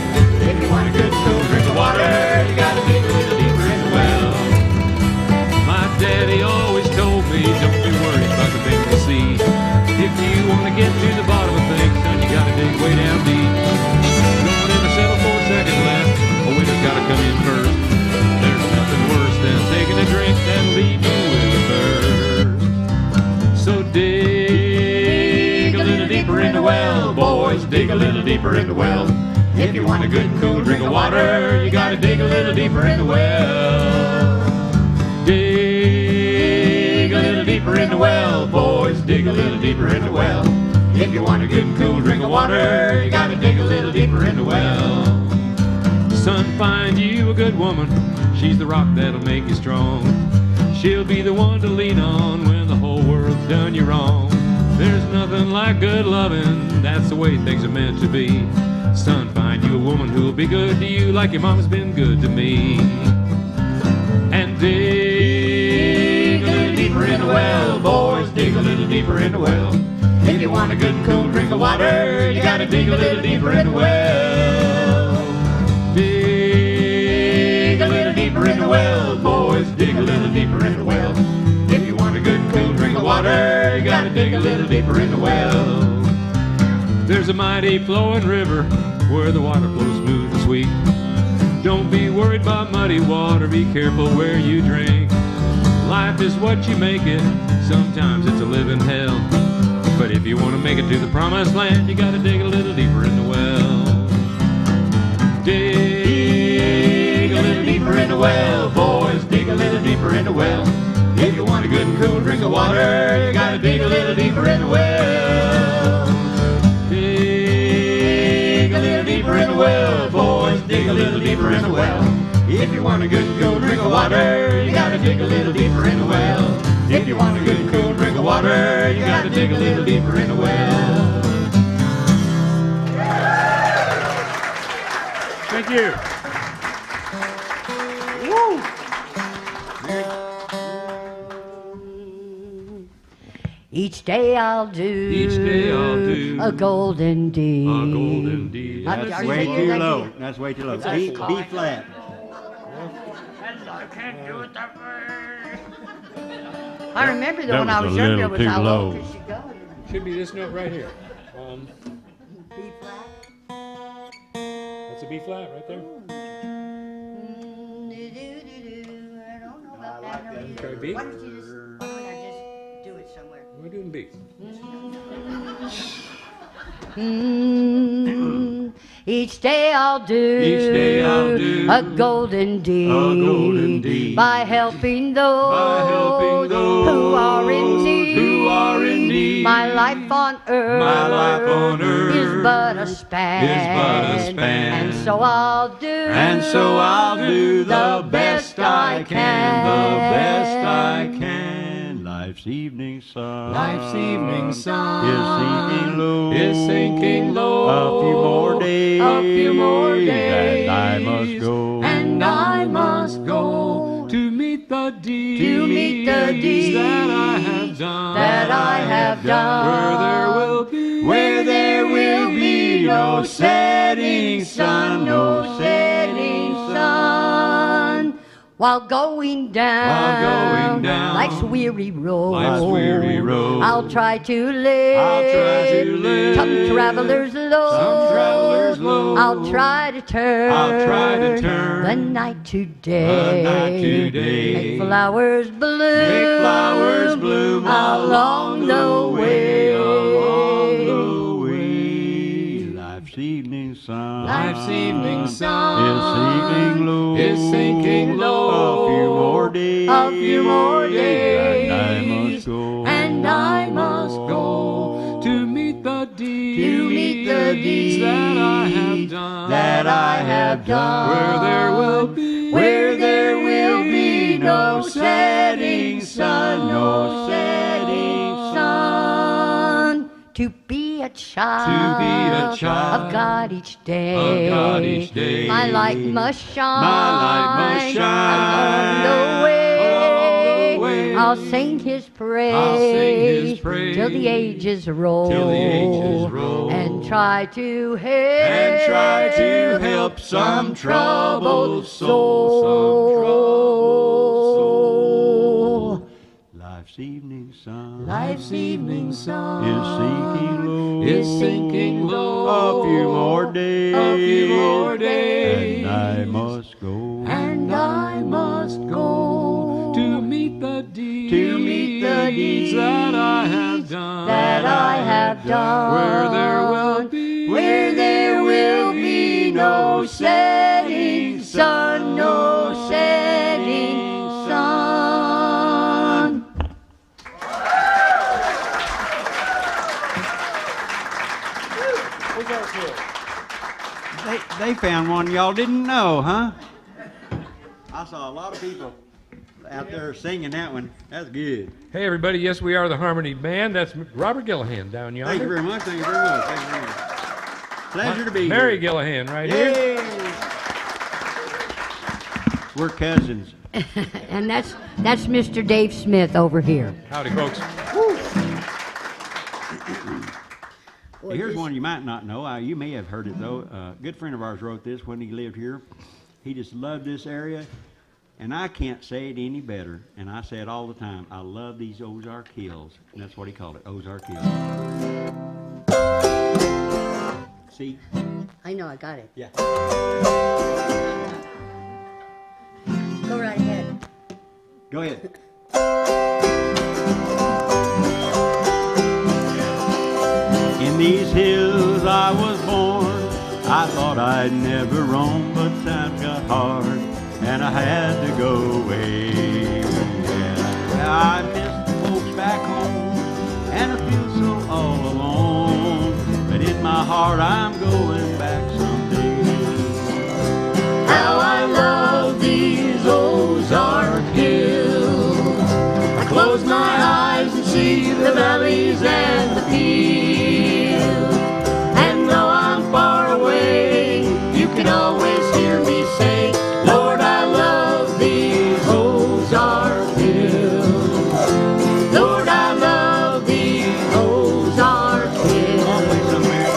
If you want a good cool drink of water, you gotta dig a little deeper in the well. My daddy always told me, don't be worried about the thing you see. If you want to get to the bottom of things, son, you gotta dig way down deep. Going in to settle for a second left, a winner's gotta come in first. There's nothing worse than taking a drink that'll leave you with a thirst. So dig a little deeper in the well, boys. Dig a little deeper in the well. If you want a good cool drink of water, you gotta dig a little deeper in the well. Dig a little deeper in the well, boys. Dig a little deeper in the well. If you want a good cool drink of water, you gotta dig a little deeper in the well. Son, find you a good woman. She's the rock that'll make you strong. She'll be the one to lean on when the whole world's done you wrong. There's nothing like good loving. That's the way things are meant to be. Son, find you a woman who'll be good to you like your mama's been good to me. And dig a little deeper in the well, boys. Dig a little deeper in the well. If you want a good cool drink of water, you gotta dig a little deeper in the well. Dig a little deeper in the well, boys. Dig a little deeper in the well. If you want a good cool drink of water, you gotta dig a little deeper in the well. There's a mighty flowing river where the water flows smooth and sweet. Don't be worried about muddy water, be careful where you drink. Life is what you make it, sometimes it's a living hell. But if you want to make it to the promised land, you gotta dig a little deeper in the well. Dig a little deeper in the well, boys. Dig a little deeper in the well. If you want a good and cool drink of water, you gotta dig a little deeper in the well. Dig a little deeper in the well, boys. Dig a little deeper in the well. If you want a good and cool drink of water, you gotta dig a little deeper in the well. If you want a good and cool drink of water, you gotta dig a little deeper in the well. Thank you. Woo! Each day I'll do a golden deed. A golden deed. That's way too low. That's way too low. B flat. I can't do it that way. I remember that when I was younger, it was how low could she go? Should be this note right here. B flat. That's a B flat right there. I don't know about that. Okay, B. Why don't I just do it somewhere? We're doing B. Each day I'll do a golden deed by helping those who are in need. My life on earth is but a span, and so I'll do the best I can. Life's evening sun is sinking low. A few more days, and I must go to meet the deeds that I have done, where there will be no setting sun, while going down life's weary road. Life's weary road. I'll try to live. I'll try to live. Some travelers low. Some travelers low. I'll try to turn. I'll try to turn the night to day. the night to day. Make flowers bloom. Make flowers bloom along the way. Along the way. Life's evening sun. Life's evening sun is sinking low. is sinking low. A few more days. A few more days. And I must go. And I must go to meet the deeds, to meet the deeds that I have done, that I have done. where there will be no setting sun, no setting sun. To be a child, of God each day. Of God each day. My light must shine, My light must shine along the way. along the way. I'll sing His praise, I'll sing His praise till the ages roll, till the ages roll. and try to help some troubled soul. Life's evening sun. Life's evening sun is sinking low. is sinking low. A few more days. A few more days. And I must go. And I must go to meet the deeds, to meet the deeds that I have done, that I have done. where there will be no setting sun, no setting sun. They found one y'all didn't know, huh? I saw a lot of people out there singing that one. That's good. Hey, everybody. Yes, we are the Harmony Band. That's Robert Gillahan down yonder. Thank you very much. Thank you very much. Thank you very much. Pleasure to be Mary here. Gillahan right here. Yay. We're cousins. And that's Mr. Dave Smith over here. Howdy, folks. Here's one you might not know. You may have heard it, though. A good friend of ours wrote this when he lived here. He just loved this area, and I can't say it any better. And I say it all the time. I love these Ozark Hills, and that's what he called it, Ozark Hills. See? I know, I got it. Yeah. Go right ahead. Go ahead. In these hills I was born. I thought I'd never roam, but times got hard, and I had to go away. Yeah, I miss the folks back home, and I feel so all alone. But in my heart I'm going back someday. How I love these Ozark hills. I close my eyes and see the valleys and the fields. And though I'm far away, you can always hear me say, Lord, I love these Ozark hills. Lord, I love these Ozark hills. Always somewhere.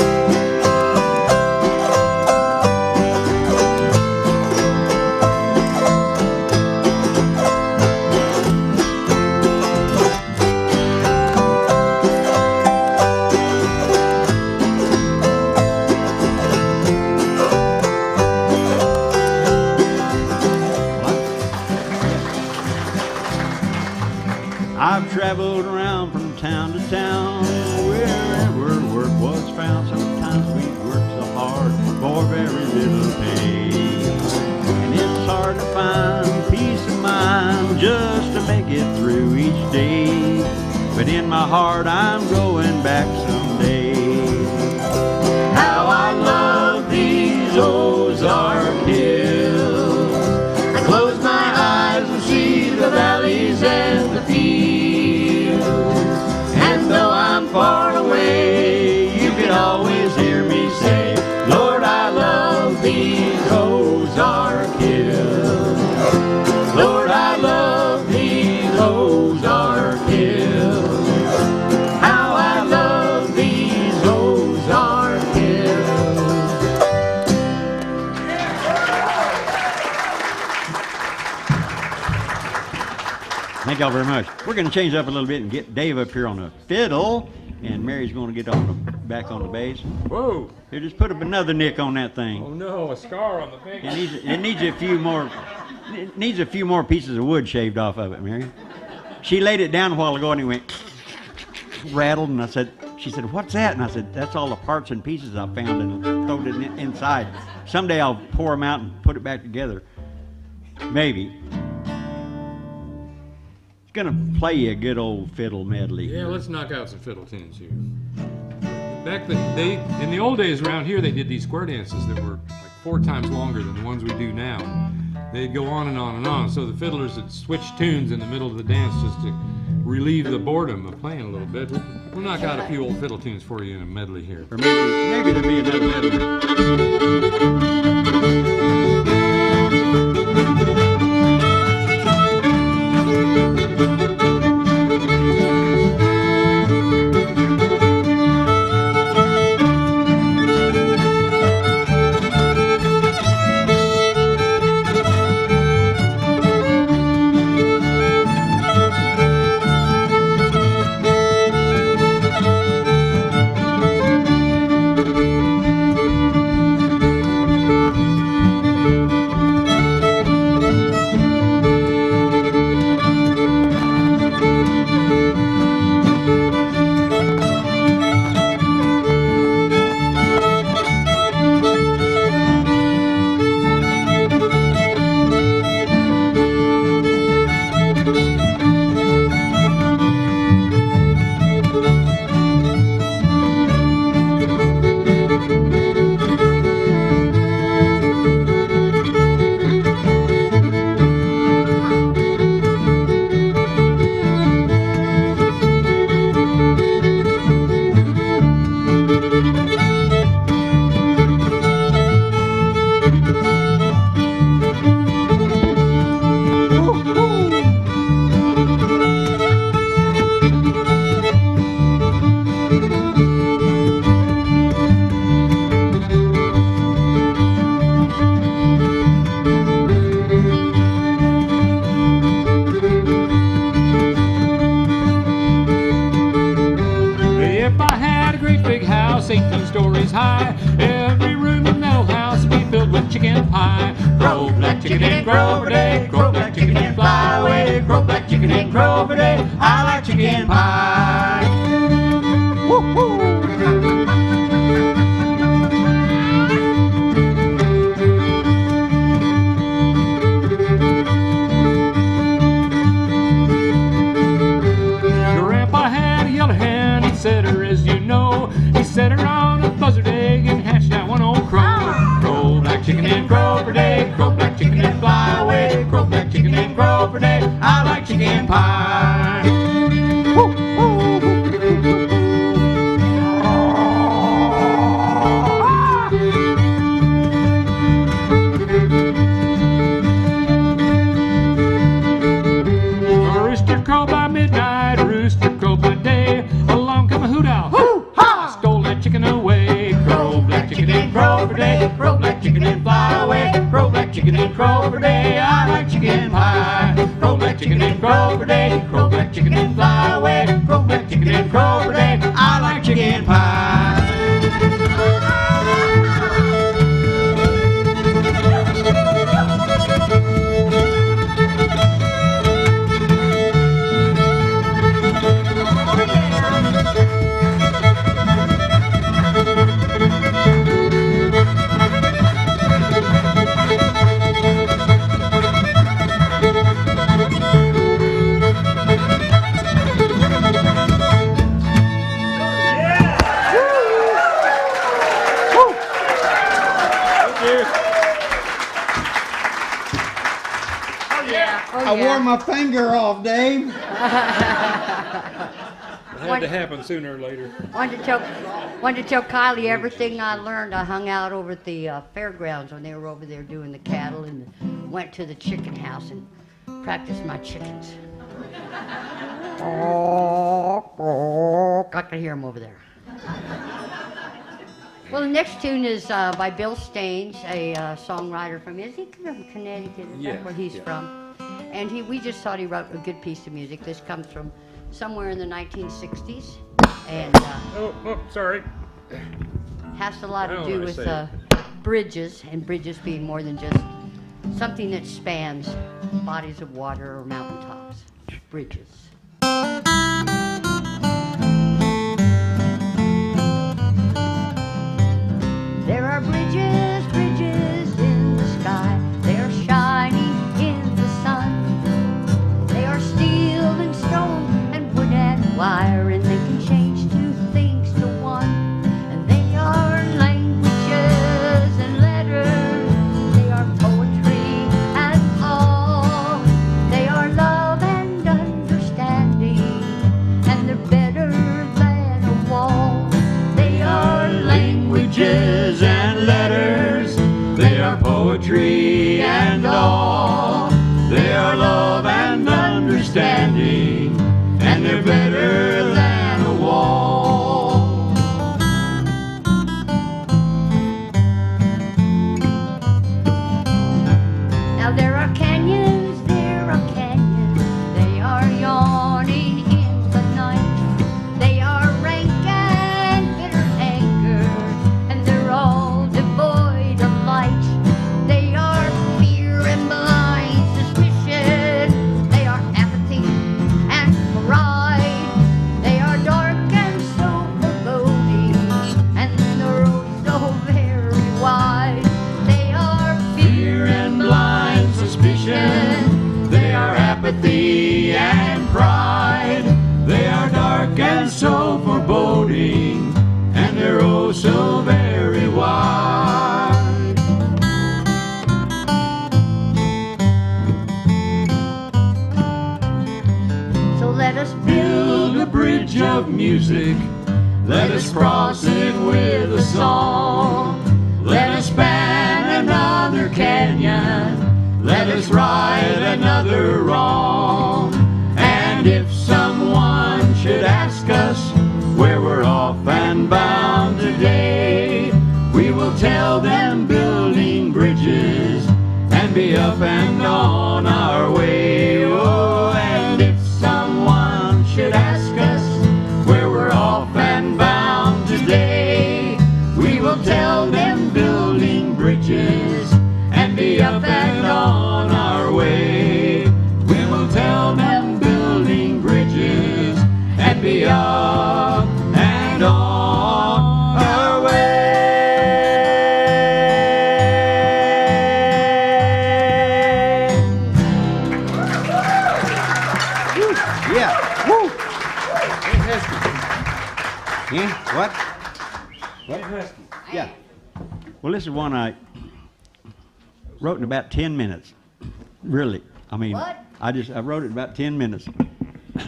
I've traveled around from town to town, wherever work was found. Sometimes we work so hard for very little pay, and it's hard to find peace of mind just to make it through each day. But in my heart I'm going back someday. How I love these Ozark hills. I close my eyes and see the valleys and the fields. And though I'm far away, you can always hear me say, Lord, I love these Ozark hills. Lord, I love these Ozark hills. How I love Thank y'all very much. We're going to change up a little bit and get Dave up here on the fiddle, and Mary's going to get back on the bass. Whoa! Here, just put up another nick on that thing. Oh no, a scar on the finger. It needs a few more. It needs a few more pieces of wood shaved off of it, Mary. She laid it down a while ago and it went rattled, and she said, "What's that?" And I said, "That's all the parts and pieces I found and thrown it inside. Someday I'll pour them out and put it back together. Maybe." It's gonna play you a good old fiddle medley. Yeah, let's knock out some fiddle tunes here. In the old days around here, they did these square dances that were like 4 times longer than the ones we do now. They'd go on and on and on, so the fiddlers would switch tunes in the middle of the dance just to relieve the boredom of playing a little bit. We'll knock out a few old fiddle tunes for you in a medley here. Or maybe there'll be another medley. house 18 stories high. Every room in the house will be filled with chicken pie. Crow, black chicken and Grover Day. Crow, black chicken and fly away. Crow, black chicken and Grover Day. I like chicken pie. Woo-hoo. Set her, as you know, he set her on a buzzard egg and hatched out one old crow. Crow, black chicken and Grover Day. Crow, black chicken and fly away. Crow, black chicken and Grover Day. I like chicken pie. Woo, woo, woo. A rooster crow by midnight, a rooster crow by day. Hoot owl, hoo-ha! Stole that chicken away. Crow, black chicken and Grover Day. Crow, black chicken and fly away. Crow, black chicken and Grover Day. I like chicken pie. Crow, black chicken and Grover Day. Crow, black chicken and fly away. Crow, black chicken and Grover Day. I like chicken pie. I wore my finger off, Dave. It had to happen sooner or later. Wanted to tell Kailee everything I learned. I hung out over at the fairgrounds when they were over there doing the cattle, and went to the chicken house and practiced my chickens. I can hear them over there. Well, the next tune is by Bill Staines, a songwriter from, is he from Connecticut? Is that where he's from? And we just thought he wrote a good piece of music. This comes from somewhere in the 1960s, and sorry. has a lot to Well, do I with say bridges, and bridges being more than just something that spans bodies of water or mountaintops. Bridges. There are bridges, bridges in the sky. They are shining in the sun. They are steel and stone and wood and wire, and they can change two things to one. And they are languages and letters. They are poetry and all. They are love and understanding, and they're better than a wall. They are languages and letters. They are poetry and all. They are love and understanding, and they're better than a wall. Now there are canyons, there are canyons. They are yawning in the night. They are rank and bitter anger, and they're all devoid of light. They are fear and blind suspicion. They are apathy and pride. They are dark and so foreboding, and the road so very wide. They are Fear and blind suspicion. They are apathy and pride. They are dark and so foreboding, and they're oh so very wide. So let us Build a bridge of music. Let us cross it with a song. Let us span another canyon. Let us right another wrong. And if someone should ask us where we're off and bound today, we will tell them building bridges and be up and on our way. Oh, and if someone should ask us where we're off and bound today, we will tell them building bridges and be up and on our way. We will tell them building bridges and be up and on our way. Yeah. Woo. Yeah. What? What? Yeah. Well, this is one I wrote in about 10 minutes. Really. I mean, What? I wrote it in about 10 minutes.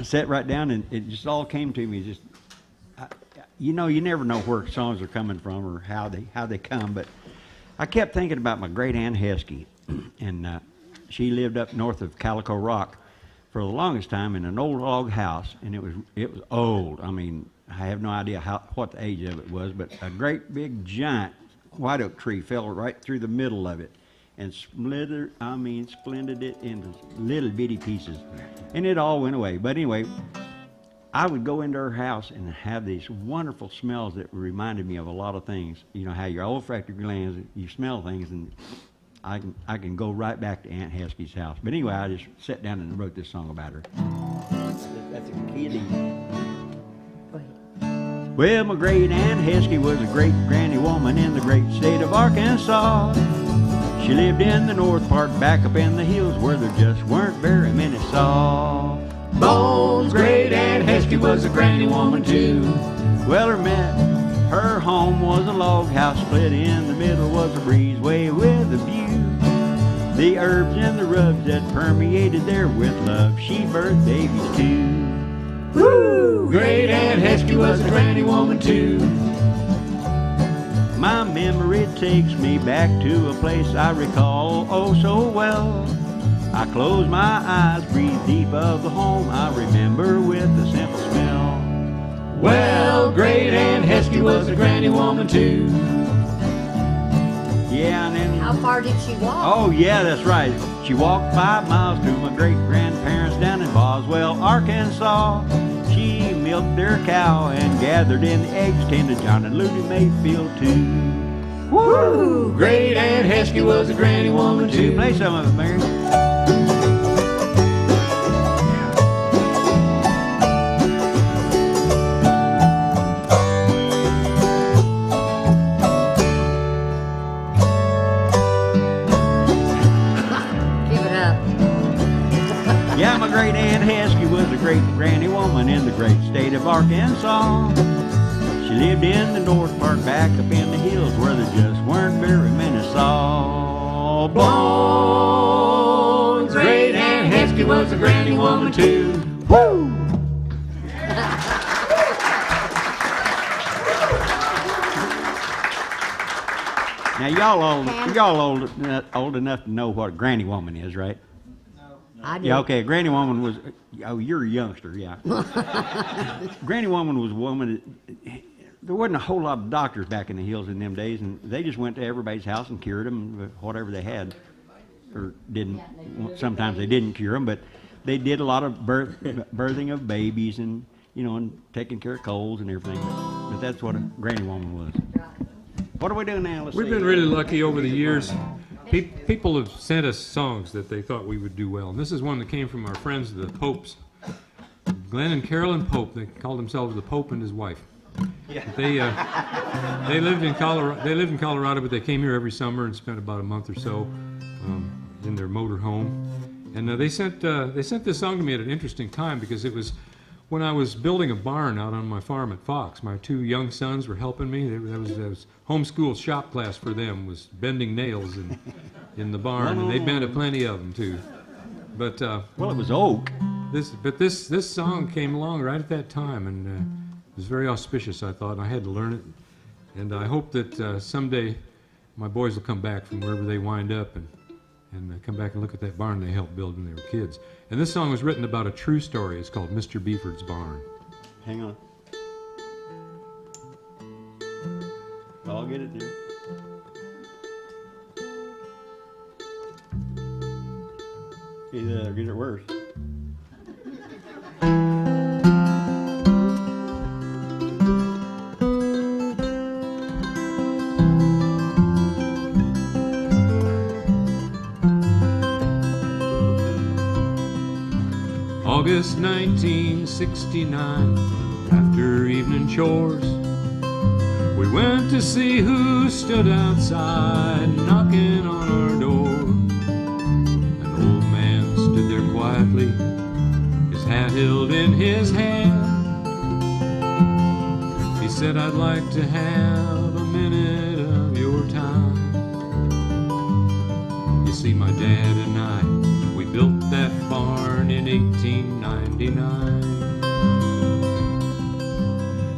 Sat right down, and it just all came to me. Just, you know, you never know where songs are coming from or how they come. But I kept thinking about my great aunt Heskey, and she lived up north of Calico Rock for the longest time in an old log house, and it was old. I mean, I have no idea what the age of it was, but a great big giant white oak tree fell right through the middle of it and splendid it into little bitty pieces, and it all went away. But anyway, I would go into her house and have these wonderful smells that reminded me of a lot of things. You know how your olfactory glands, you smell things, and I can go right back to Aunt Heskey's house. But anyway, I just sat down and wrote this song about her. That's a key of these. Well, my great Aunt Heskey was a great granny woman in the great state of Arkansas. She lived in the north part, back up in the hills where there just weren't very many saw. Bones, great Aunt Heskey was a granny woman too. Well, her home was a log house, split in the middle was a breezeway with a view. The herbs and the rubs that permeated there with love, she birthed babies too. Woo! Great Aunt Heskey was a granny woman too. My memory takes me back to a place I recall oh so well. I close my eyes, breathe deep of the home I remember with a simple smell. Well, great Aunt Heskey was a granny woman too. Yeah, and then... How far did she walk? Oh, yeah, that's right. She walked 5 miles to my great-grandparents down in Boswell, Arkansas. She milked their cow and gathered in the eggs, tended John and Lucy Mayfield too. Woo! Great Aunt Heskey was a granny woman too. Play some of it, Mary. Yeah, my great Aunt Heskey was a great granny woman in the great state of Arkansas. She lived in the North Park back up in the hills where there just weren't very many sawbones. Great Aunt Heskey was a granny woman too. Woo! Now y'all old enough to know what a granny woman is, right? I do. Yeah, okay. A granny woman was. Oh, you're a youngster, yeah. Granny woman was a woman. There wasn't a whole lot of doctors back in the hills in them days, and they just went to everybody's house and cured them with whatever they had, or didn't. Sometimes they didn't cure them, but they did a lot of birthing of babies and and taking care of colds and everything. But that's what a granny woman was. What are we doing now? We've been really lucky over the years. People have sent us songs that they thought we would do well, and this is one that came from our friends, the Popes, Glenn and Carolyn Pope. They called themselves the Pope and his wife. Yeah. They lived in Colorado. They lived in Colorado, but they came here every summer and spent about a month or so in their motor home. And they sent this song to me at an interesting time because it was when I was building a barn out on my farm at Fox. My 2 young sons were helping me. That was homeschool shop class for them, was bending nails in the barn, and they bent plenty of them too. But well, it was oak. This song came along right at that time, and it was very auspicious, I thought, and I had to learn it. And I hope that someday my boys will come back from wherever they wind up and come back and look at that barn they helped build when they were kids. And this song was written about a true story. It's called Mr. Beeford's Barn. Hang on. I'll get it there. Either get it worse. August 1969, after evening chores, we went to see who stood outside knocking on our door. An old man stood there quietly, his hat held in his hand. He said, "I'd like to have a minute of your time. You see, my dad and I, we built that barn in 1899.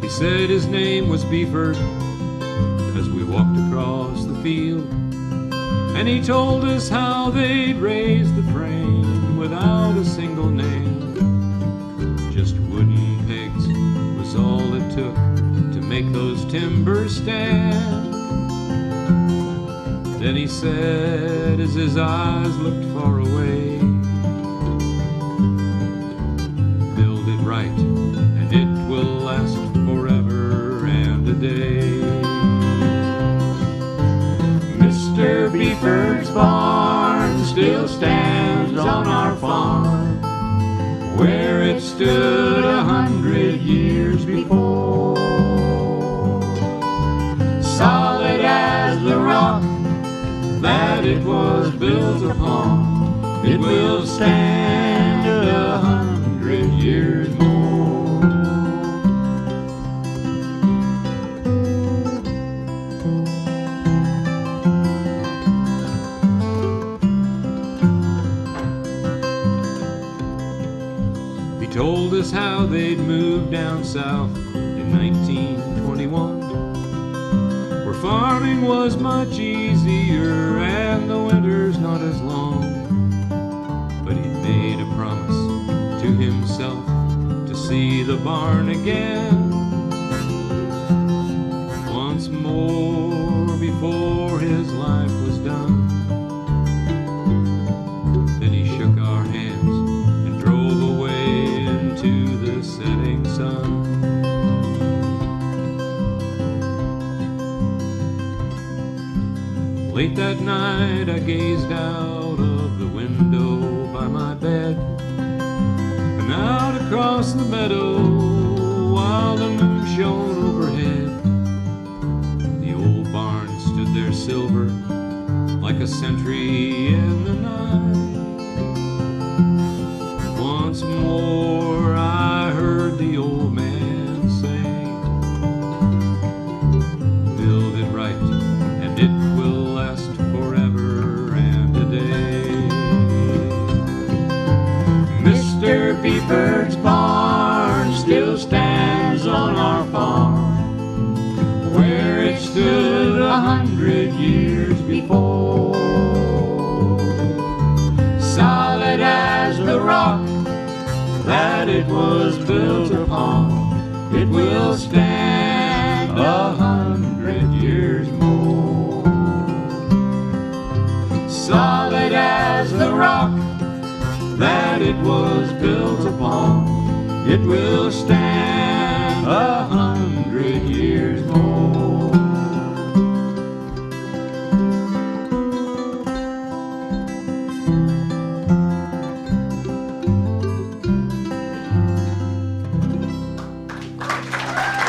He said his name was Beeford as we walked across the field, and he told us how they'd raised the frame without a single nail. Just wooden pegs was all it took to make those timbers stand." Then he said, as his eyes looked far away, "Build it right, and it will last forever and a day." Mr. Beeford's barn still stands on our farm, where it stood 100 years before. Solid as the rock that it was built upon, it will stand 100 years more. He told us how they'd moved down south in 1921, where farming was much easier and the winters not as long. But he made a promise to himself to see the barn again once more before his life was done. the setting sun. Late that night I gazed out of the window by my bed and out across the meadow while the moon shone overhead. The old barn stood there silver like a sentry in the night. Once more I heard the old man say, build it right and it will last forever and a day. Mr. Beeford's barn still stands on our farm, where it stood 100 years before. Solid as the rock that it was built upon, it will stand 100 years more. Solid as the rock that it was built upon, it will stand 100 years more.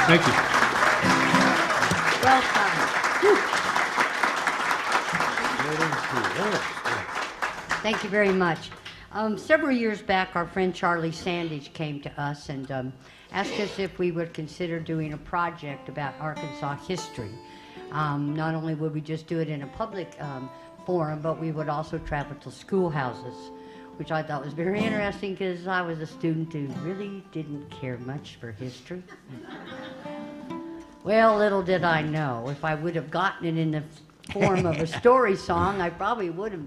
Thank you. Well done. Thank you very much. Several years back, our friend Charlie Sandage came to us and asked us if we would consider doing a project about Arkansas history. Not only would we just do it in a public forum, but we would also travel to schoolhouses, which I thought was very interesting because I was a student who really didn't care much for history. Well, little did I know, if I would have gotten it in the form of a story song, I probably would have,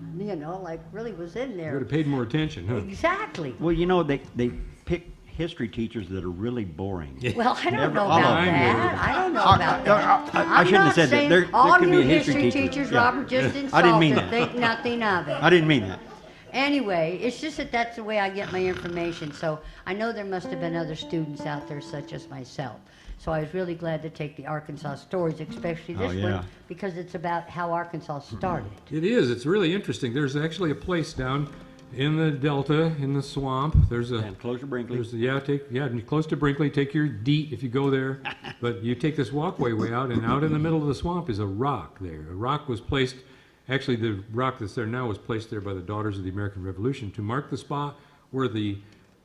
like really was in there. You would have paid more attention, huh? Exactly. Well, they pick history teachers that are really boring. Well, I don't know about that. I don't know about that. I shouldn't have said that. There all could be new a history teachers, Yeah. Robert, just insulted. I didn't mean that. Think nothing of it. I didn't mean that. Anyway, it's just that that's the way I get my information. So I know there must have been other students out there such as myself. So I was really glad to take the Arkansas stories, especially this one, because it's about how Arkansas started. It is. It's really interesting. There's actually a place down in the Delta, in the swamp. There's a close to Brinkley. Close to Brinkley. Take your DEET if you go there. But you take this walkway way out, and out in the middle of the swamp is a rock there. A rock was placed. Actually, the rock that's there now was placed there by the Daughters of the American Revolution to mark the spot where the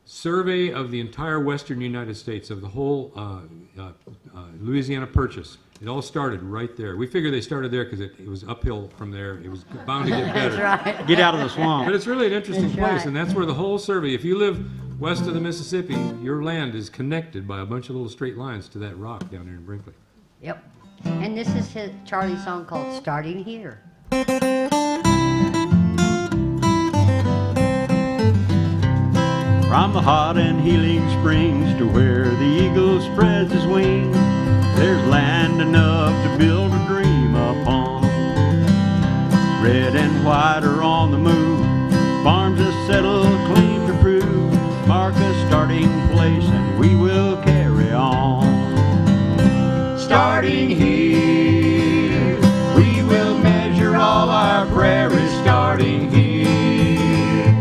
survey of the entire western United States, of the whole Louisiana Purchase, it all started right there. We figure they started there because it was uphill from there. It was bound to get better. That's right. Get out of the swamp. But it's really an interesting That's place, right. and that's where the whole survey, if you live west of the Mississippi, your land is connected by a bunch of little straight lines to that rock down there in Brinkley. Yep. And this is Charlie's song called Starting Here. From the hot and healing springs to where the eagle spreads his wings, there's land enough to build a dream upon. Red and white are on the move, farms that settle claim to prove, mark a starting place and we will carry on. Starting here, we will measure all our prairies. Starting here,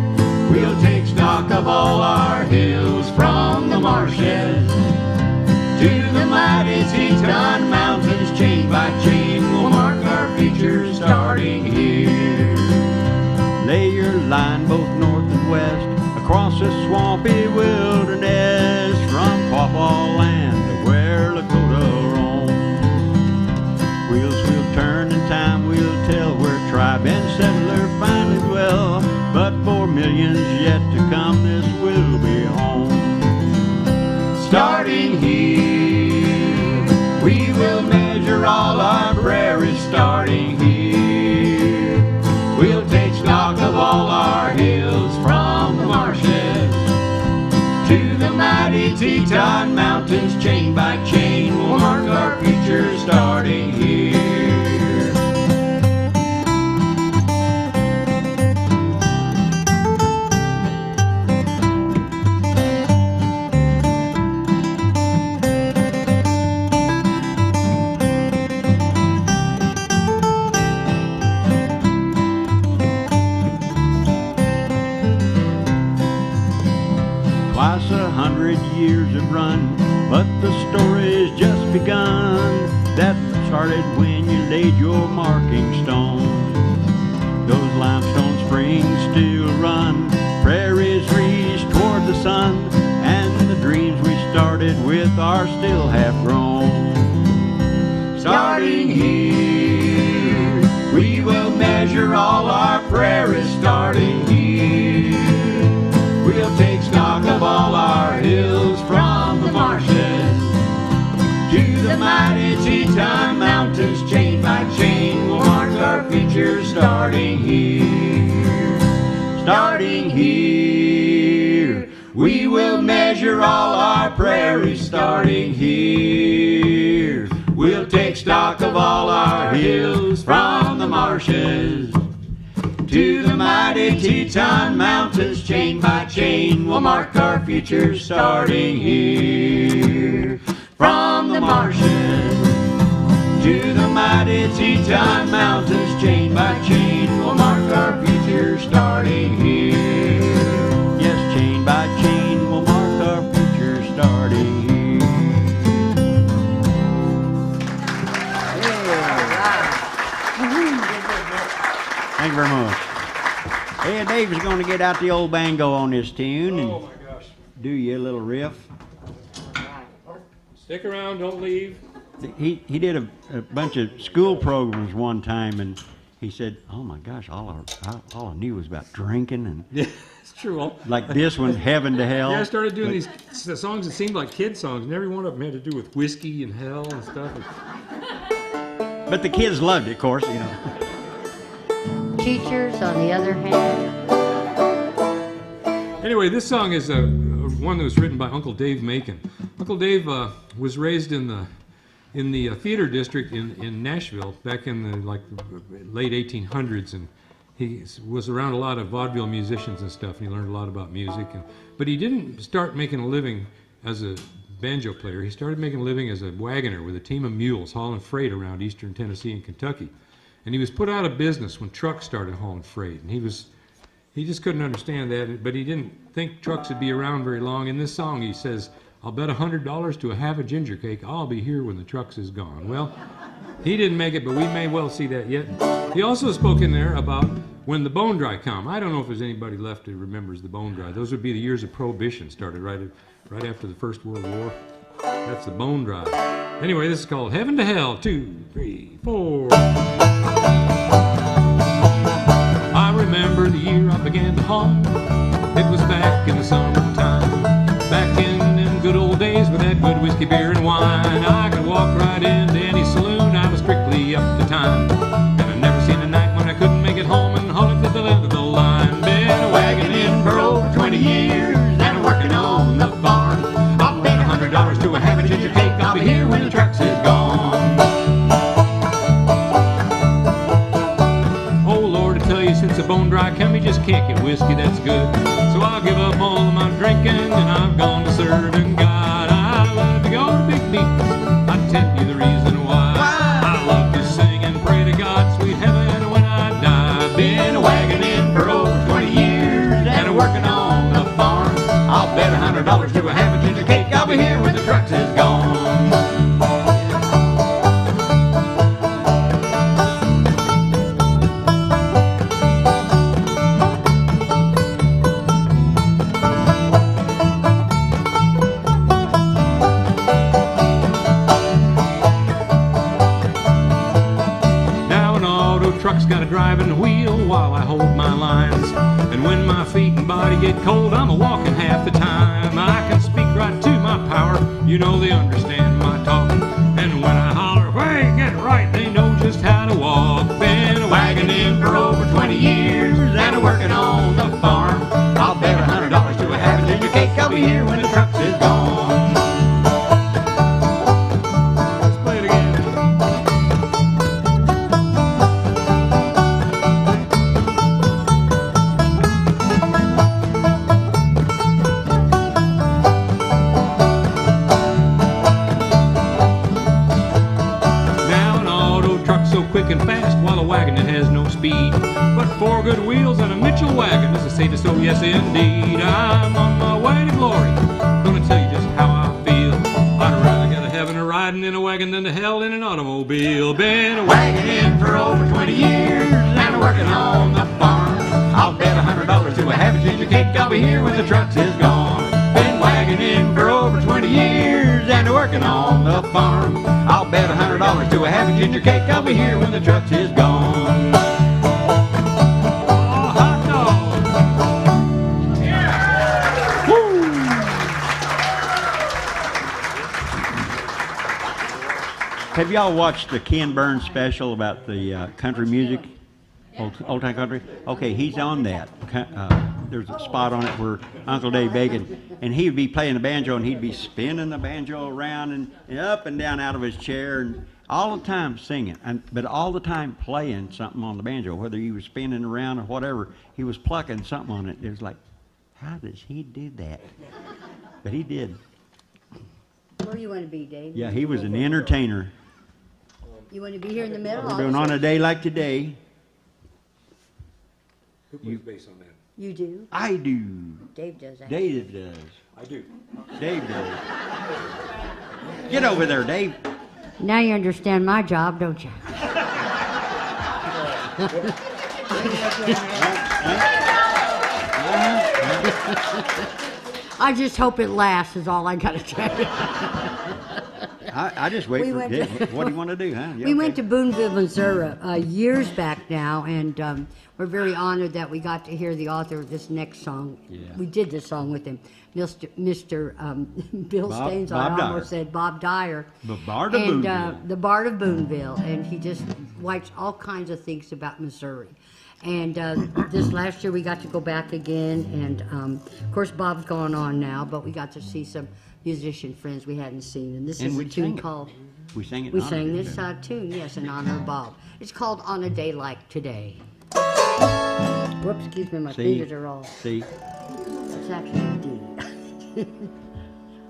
we'll take stock of all our hills, from the marshes to the mighty Teton mountains. Chain by chain we'll mark our features. Starting here, lay your line both north and west across this swampy wilderness, from Pawpaw land to where Lakota roam. Wheels will turn and time will tell where tribe and settler finally dwell, but for millions yet to come this will be home. Starting here, we will measure all our prairies. Starting here, we'll take stock of all our hills, from the marshes to the mighty Teton mountains. Chain by chain we'll mark our features. Starting here. 100 years have run, but the story's just begun. That started when you laid your marking stone. Those limestone springs still run, prairies reach toward the sun, and the dreams we started with are still half grown. Starting here, we will measure all our prairies. Starting here, we'll take stock of all our hills, from the marshes to the mighty Teton Mountains. Chain by chain we'll mark our future. Starting here, starting here, we will measure all our prairies. Starting here, we'll take stock of all our hills, from the marshes to the mighty Teton Mountains. Chain by chain we'll mark our future. Starting here, from the marshes to the mighty Teton Mountains. Chain by chain we'll mark our future. Starting here, yes, chain by chain we'll mark our future. Starting here. Thank you very much. Hey, Dave is going to get out the old bango on this tune and do you a little riff. Stick around, don't leave. He did a bunch of school programs one time, and he said, "Oh my gosh, all I knew was about drinking and." Yeah, it's true. Like this one, Heaven to Hell. Yeah, I started doing these songs that seemed like kid songs, and every one of them had to do with whiskey and hell and stuff. But the kids loved it, of course, you know. Teachers, on the other hand. Anyway, this song is one that was written by Uncle Dave Macon. Uncle Dave was raised in the theater district in Nashville back in the late 1800s, and he was around a lot of vaudeville musicians and stuff, and he learned a lot about music. But he didn't start making a living as a banjo player. He started making a living as a wagoner with a team of mules hauling freight around eastern Tennessee and Kentucky. And he was put out of business when trucks started hauling freight, and he just couldn't understand that, but he didn't think trucks would be around very long. In this song he says, "I'll bet $100 to a half a ginger cake I'll be here when the trucks is gone." Well, he didn't make it, but we may well see that yet. He also spoke in there about when the bone dry come. I don't know if there's anybody left who remembers the bone dry. Those would be the years of Prohibition, started right after the First World War. That's the bone dry. Anyway, this is called Heaven to Hell. 2, 3, 4. I remember the year I began to hum. It was back in the summertime. Back in them good old days with that good whiskey, beer, and wine. I could walk right into any saloon. I was strictly up to time. And I've never seen a night when I couldn't make it home and haul it to the end of the line. Been a wagoning for over 20 years and I'm working on the farm. I'll bet $100 to a half a ginger cake I'll be here when the trucks is gone. Oh Lord, I tell you, since the bone dry come, you just can't get whiskey that's good. So I'll give up all of my drinking and I've gone to serving God. I love to go to big meetings. I tell you the reason why. I love to sing and pray to God, sweet heaven, when I die. Been a wagoning for over 20 years and working on the farm. I'll bet $100 to a half a ginger cake I'll be here when the trucks is gone. Truck's got a driving wheel while I hold my lines. And when my feet and body get cold, I'm a-walking half the time. I can speak right to my power, you know they understand my talk. And when I holler, hey, get it right, they know just how to walk. Been a wagoning for over 20 years and a working on the farm. I'll bet $100 to a half a ginger cake I'll be here when the trucks is gone. and fast, while a wagon that has no speed. But 4 good wheels and a Mitchell wagon is the safest, so yes indeed. I'm on my way to glory, gonna tell you just how I feel. I'd rather go to heaven a riding in a wagon than to hell in an automobile. Been a wagoning for over 20 years and working on the farm. I'll bet $100 to a half a ginger cake I'll be here when the trucks is gone. Been wagoning for over 20 years and working on the farm. I'll bet $100 to a half a ginger cake I'll be here when the trucks is gone. Oh, hot dog! Yeah! Woo! Have y'all watched the Ken Burns special about the country music? Old time country? Okay, he's on that. There's a spot on it where Uncle Dave Bacon, and he would be playing the banjo, and he'd be spinning the banjo around and up and down out of his chair, and all the time singing, but all the time playing something on the banjo, whether he was spinning around or whatever, he was plucking something on it. It was like, how does he do that? But he did. Where do you want to be, Dave? Yeah, he was an entertainer. You want to be here in the middle? We're doing On a Day Like Today. Who plays bass on that? You do? I do. Dave does that. Dave does. I do. Dave does. Get over there, Dave. Now you understand my job, don't you? I just hope it lasts is all I got to tell you. I just wait for it. What do you want to do, huh? We went to Boonville, Missouri years back now, and we're very honored that we got to hear the author of this next song. Yeah. We did this song with him, Mr. Bill Staines. I almost said Bob Dyer. The Bard of Boonville. The Bard of Boonville, and he just writes all kinds of things about Missouri. And this last year we got to go back again, and of course Bob's gone on now, but we got to see some musician friends we hadn't seen, and this is a tune called. We sang it. We sang this tune, yes, in honor of Bob. It's called On a Day Like Today. Whoops, excuse me, my fingers are all. C. It's actually D.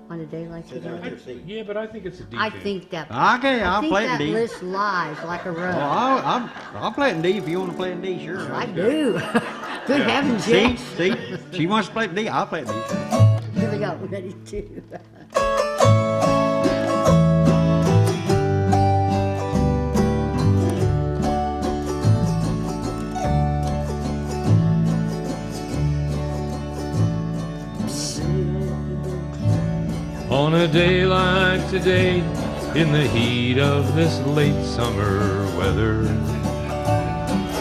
On a day like today. Yeah, but I think it's a D. I think that. Okay, I'll play it in D. That list lies like a rug. Well, I'll play it in D if you want to play it in D, sure. I do. Good heavens, yes. See, she wants to play it in D, I'll play it in D. Here we go, ready to. On a day like today, in the heat of this late summer weather,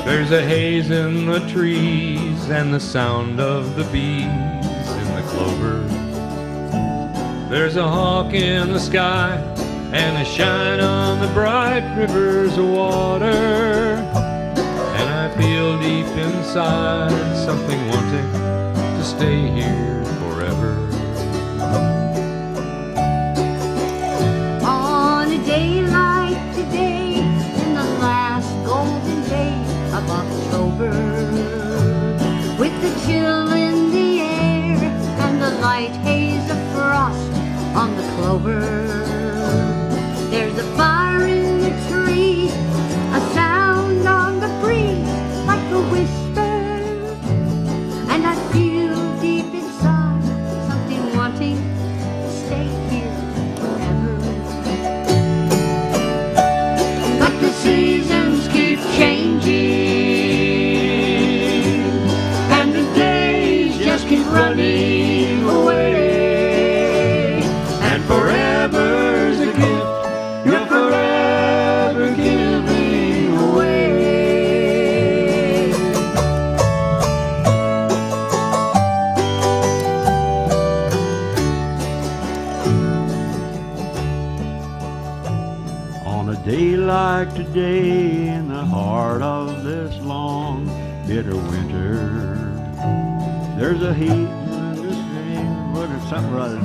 there's a haze in the trees and the sound of the bees in the clover. There's a hawk in the sky and a shine on the bright rivers of water, and I feel deep inside something wanting to stay here forever. On a day like today, in the last golden day of October, with the chill in the air and the light haze of frost on the clover, there's a fire in the trees, a sound on the breeze like a whisper, and I feel deep inside something wanting to stay here forever. But the seasons keep changing, and the days just keep running away, and forever's a gift you're forever giving away. On a day like today, in the heart of this long, bitter winter, there's a heat in the stream, but it's something rather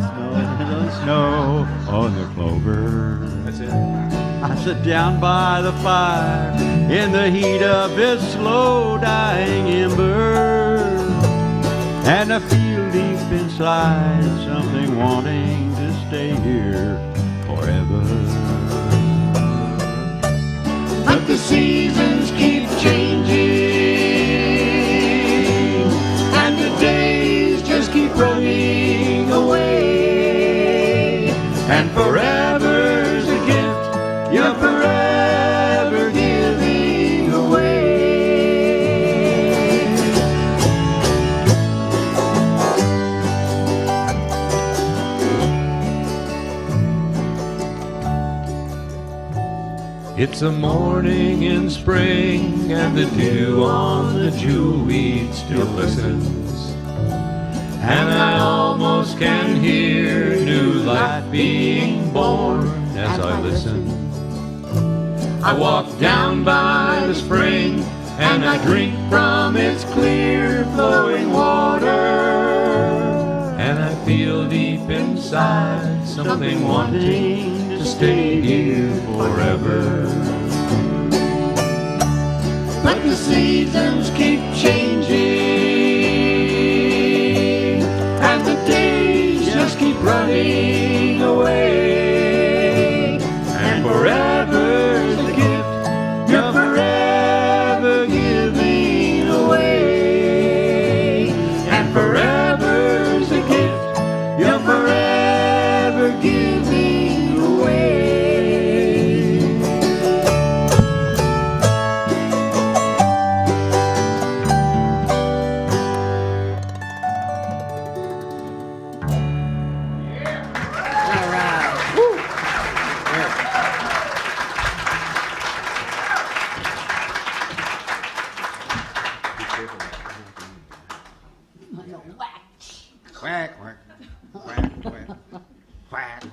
snow on the clover. That's it. I sit down by the fire in the heat of this slow dying ember, and I feel deep inside something wanting to stay here forever. But the seasons and forever's a gift you're forever giving away. It's a morning in spring, and the dew on the jewelweed still glistens, and I almost can hear new life being born as I listen. I walk down by the spring, and I drink from its clear flowing water, and I feel deep inside something wanting to stay here forever. But the seasons keep changing, and the days just keep running away, and forever's a gift you're forever giving away, and forever's a gift you're forever giving away.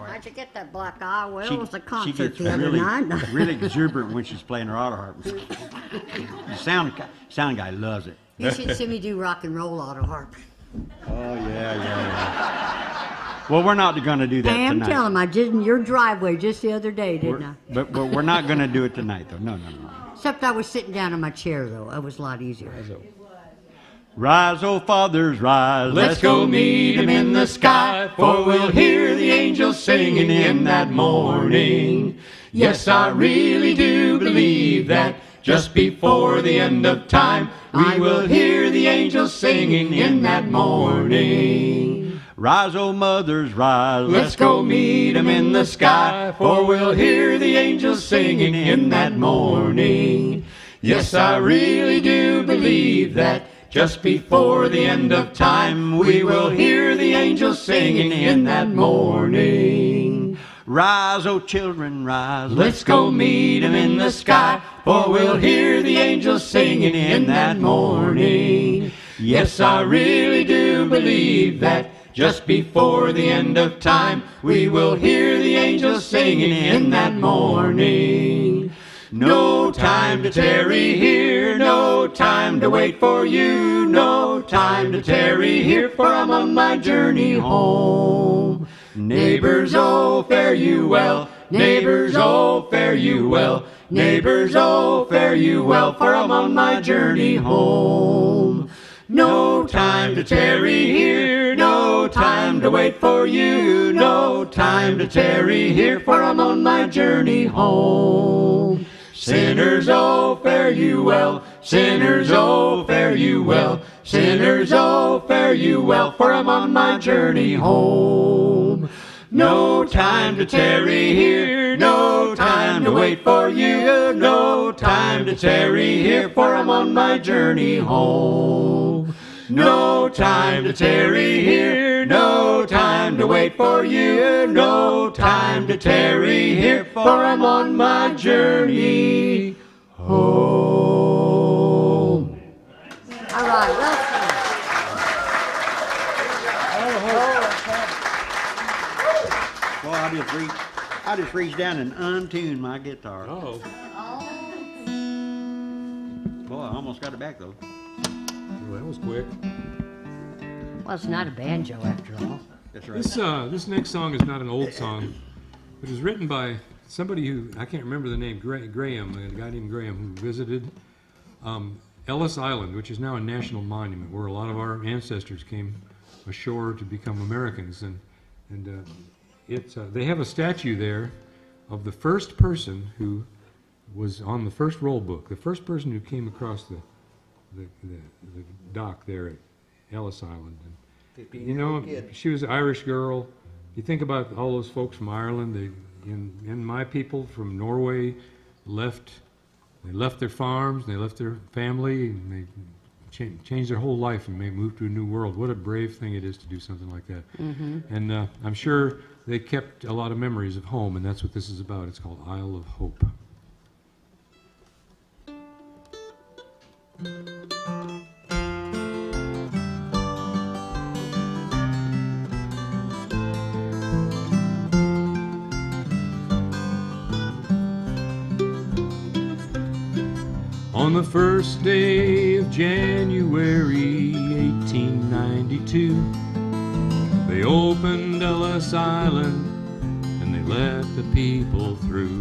How'd you get that black eye? Well, it was a She concert gets the other really, night. really exuberant when she's playing her auto harp. The sound guy loves it. You should see me do rock and roll auto harp. Oh, yeah. Well, we're not going to do that Pam, tonight. tell him I did in your driveway just the other day, didn't I? But we're not going to do it tonight, though. No. Except I was sitting down in my chair, though. It was a lot easier. Rise, O fathers, rise. Let's go meet him in the sky, for we'll hear the angels singing in that morning. Yes, I really do believe that just before the end of time, we will hear the angels singing in that morning. Rise, O mothers, rise. Let's go meet him in the sky, for we'll hear the angels singing in that morning. Yes, I really do believe that just before the end of time, we will hear the angels singing in that morning. Rise, O children, rise. Let's go meet him in the sky, for we'll hear the angels singing in that morning. Yes, I really do believe that just before the end of time, we will hear the angels singing in that morning. No time to tarry here, no time to wait for you, no time to tarry here, for I'm on my journey home. Neighbors, oh, fare you well, neighbors, oh, fare you well, neighbors, oh, fare you well, for I'm on my journey home. No time to tarry here, no time to wait for you, no time to tarry here, for I'm on my journey home. Sinners, oh, fare you well, sinners, oh, fare you well, sinners, oh, fare you well, for I'm on my journey home. No time to tarry here, no time to wait for you, no time to tarry here, for I'm on my journey home. No time to tarry here, no time to wait for you, no time to tarry here, for I'm on my journey home. All right, well Boy, I just reached down and untuned my guitar. Oh. Boy, I almost got it back, though. Well, that was quick. Well, it's not a banjo after all. That's right. This next song is not an old song. It was written by somebody who, I can't remember the name, Graham, a guy named Graham, who visited Ellis Island, which is now a national monument where a lot of our ancestors came ashore to become Americans. And they have a statue there of the first person who was on the first roll book, the first person who came across the dock there at Ellis Island. And, you know, she was an Irish girl, you think about all those folks from Ireland. And my people from Norway left their farms, they left their family, and they changed their whole life and they moved to a new world. What a brave thing it is to do something like that. And I'm sure they kept a lot of memories of home, and that's what this is about. It's called Isle of Hope. On the first day of January 1892, they opened Ellis Island and they let the people through.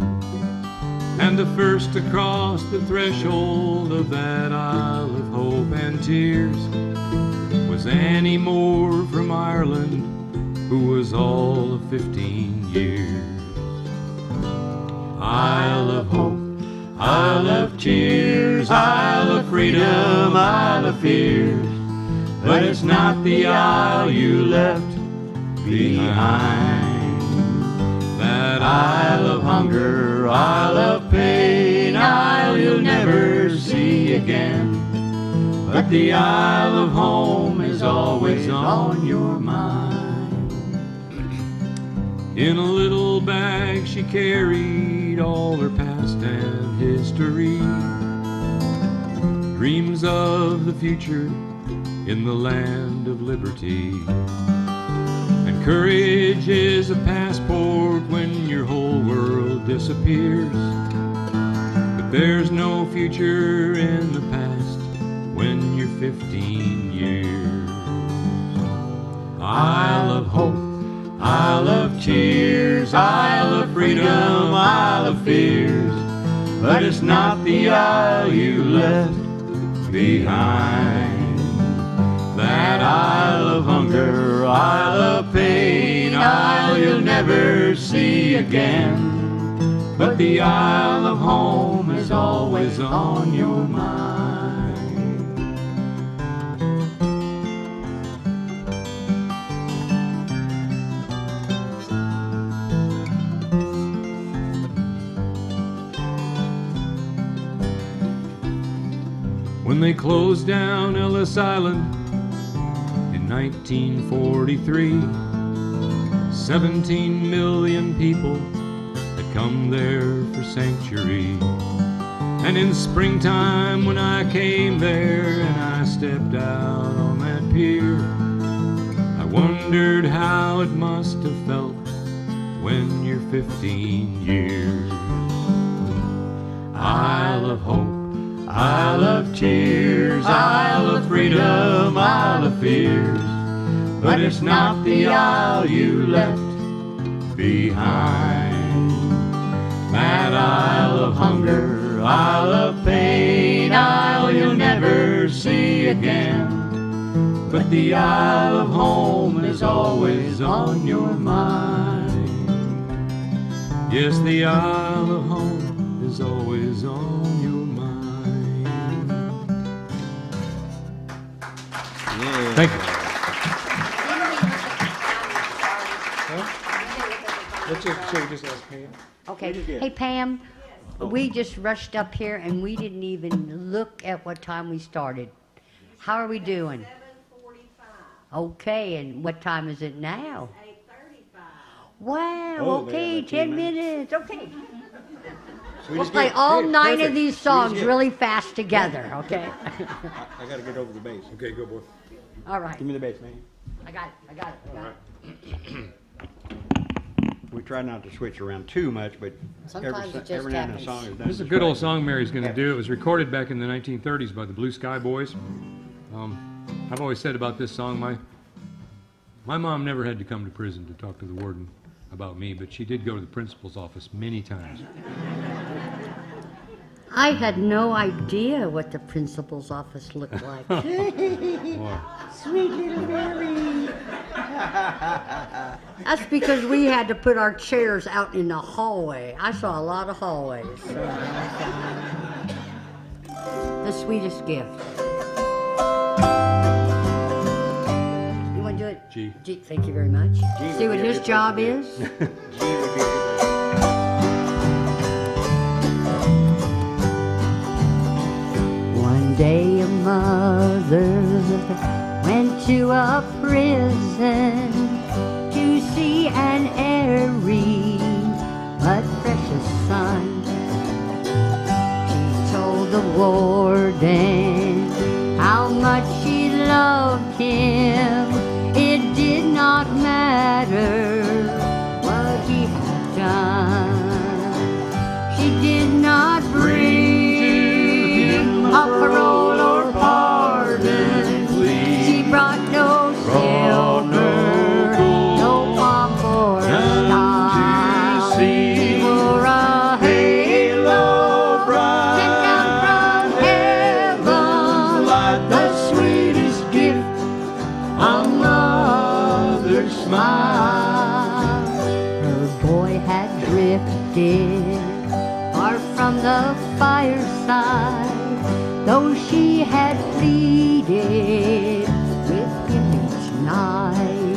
And the first to cross the threshold of that Isle of Hope and Tears was Annie Moore from Ireland, who was all of 15 years. Isle of Hope, Isle of tears, Isle of freedom, Isle of fears, but it's not the isle you left behind. That Isle of hunger, Isle of pain, Isle you'll never see again, but the Isle of home is always on your mind. In a little bag she carried all her past and history, dreams of the future in the land of liberty. And courage is a passport when your whole world disappears, but there's no future in the past when you're 15 years. Isle of hope, Isle of tears, Isle of freedom, Isle of fears, but it's not the isle you left behind. That Isle of hunger, Isle of pain, Isle you'll never see again, but the Isle of home is always on your mind. When they closed down Ellis Island in 1943, 17 million people had come there for sanctuary. And in springtime when I came there and I stepped out on that pier, I wondered how it must have felt when you're 15 years. Isle of hope, Isle of tears, Isle of freedom, Isle of fears, but it's not the isle you left behind. That Isle of hunger, Isle of pain, Isle you'll never see again, but the Isle of home is always on your mind. Yes, the Isle of home is always on your mind. Yeah. Thank you. Let's just ask Pam. Okay. Hey, Pam, we just rushed up here and we didn't even look at what time we started. How are we doing? 7:45. Okay, and what time is it now? 8:35. Wow, okay, 10 minutes. Okay. So We'll play all 9 of these songs really fast together, okay? I got to get over the bass. Okay, go, boy. All right. Give me the bass, man. I got it. We try not to switch around too much, but Sometimes it just every now and then a happens. song is done. This is a good old song Mary's going to do. It was recorded back in the 1930s by the Blue Sky Boys. I've always said about this song, my mom never had to come to prison to talk to the warden about me, but she did go to the principal's office many times. I had no idea what the principal's office looked like. Sweet little Mary. That's because we had to put our chairs out in the hallway. I saw a lot of hallways. The sweetest gift. You want to do it? G. G, thank you very much. G See would what be a his good job place is? to be. G would be a good place. One day a mother went to a prison to see an airy but precious son. She told the warden how much she loved him. It did not matter what he had done. She did not bring a parole or pardon. She brought no silver, no pomp or style. She wore a halo sent down from heaven, the sweetest gift a mother's smile. Her boy had drifted far from the fireside, though she had pleaded with him each night.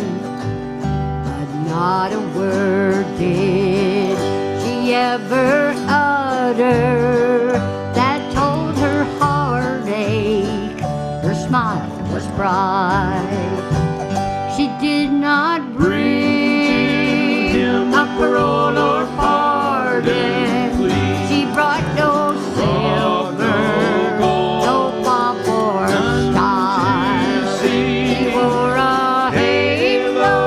But not a word did she ever utter that told her heartache her smile was bright. She did not bring him a parole or pardon. She brought no silver, no pomp or style. She wore a halo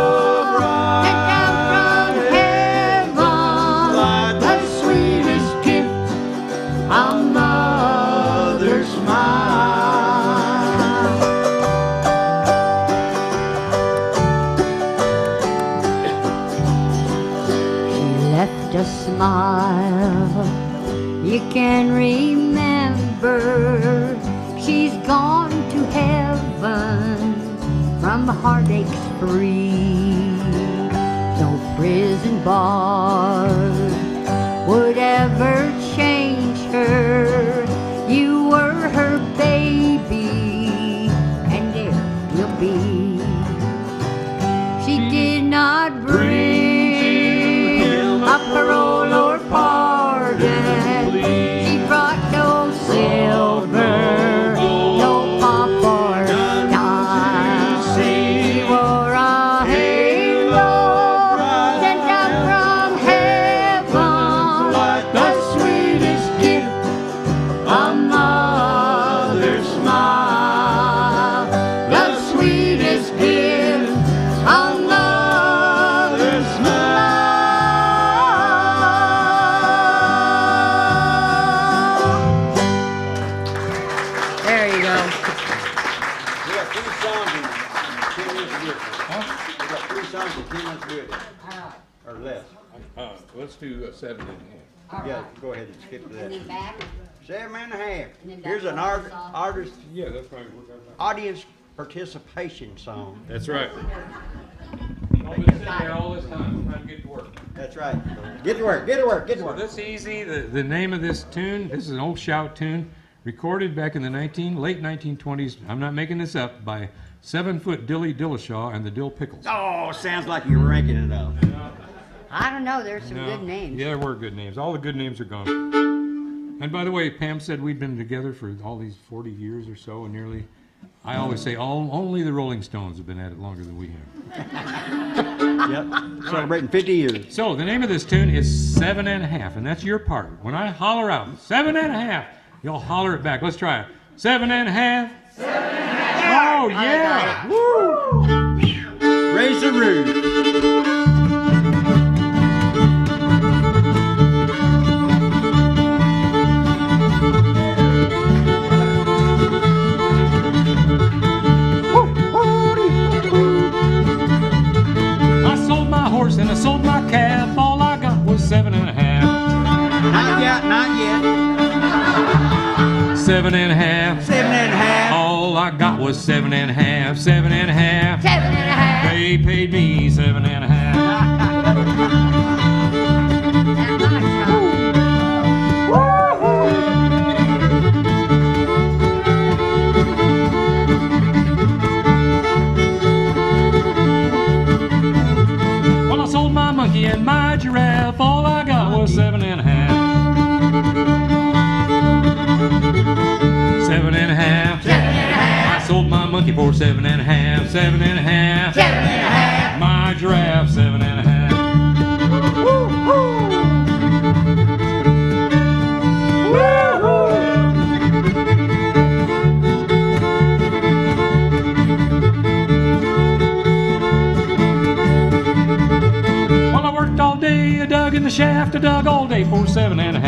sent down from heaven, the sweetest gift a mother's smile. She left a smile you can remember. She's gone to heaven from heartaches free. No prison bars would ever change her. You were her baby, and there will be. She did not bring a parole or pardon. She brought no silver, no pomp or style. She wore a halo sent down from heaven, the sweetest gift a mother's smile. The sweetest gift a mother's smile. There you go. We got 3 songs in 10 minutes to do it. We got 3 songs in 10 minutes to do it. Or less. Let's do 7 and a half. Yeah, go ahead and skip to that. And then back. 7 and a half. And then Here's back an on the song. artist Yeah, that's right. audience participation song. That's right. I've been sitting there all this time trying to get to work. That's right. Get to work, get to work, get to So work. this is easy. The name of this tune, this is an old shout tune, recorded back in the late 1920s. I'm not making this up, by 7-foot Dilly Dillashaw and the Dill Pickles. Oh, sounds like you're ranking it up. I don't know. There's some No. good names. Yeah, there were good names. All the good names are gone. And by the way, Pam said we'd been together for all these 40 years or so, and nearly. I always say only the Rolling Stones have been at it longer than we have. Yep, celebrating 50 years. So the name of this tune is 7 and a half, and that's your part. When I holler out 7 and a half, you'll holler it back. Let's try it. 7 and a half. 7 and a half. Oh yeah! Woo! Raise the roof. I sold my horse and I sold my calf. All I got was 7 and a half. Not yet, not yet. 7 and a half. 7 and a half. All I got was 7 and a half. 7 and a half. 7 and a half. They paid me 7 and a half. and my giraffe, all I got was 7.5. 7.5. 7.5. I sold my monkey for 7.5. 7.5. 7.5. My giraffe, 7.5. Well, I worked all day, I dug in the shaft, I dug all day for 7.5.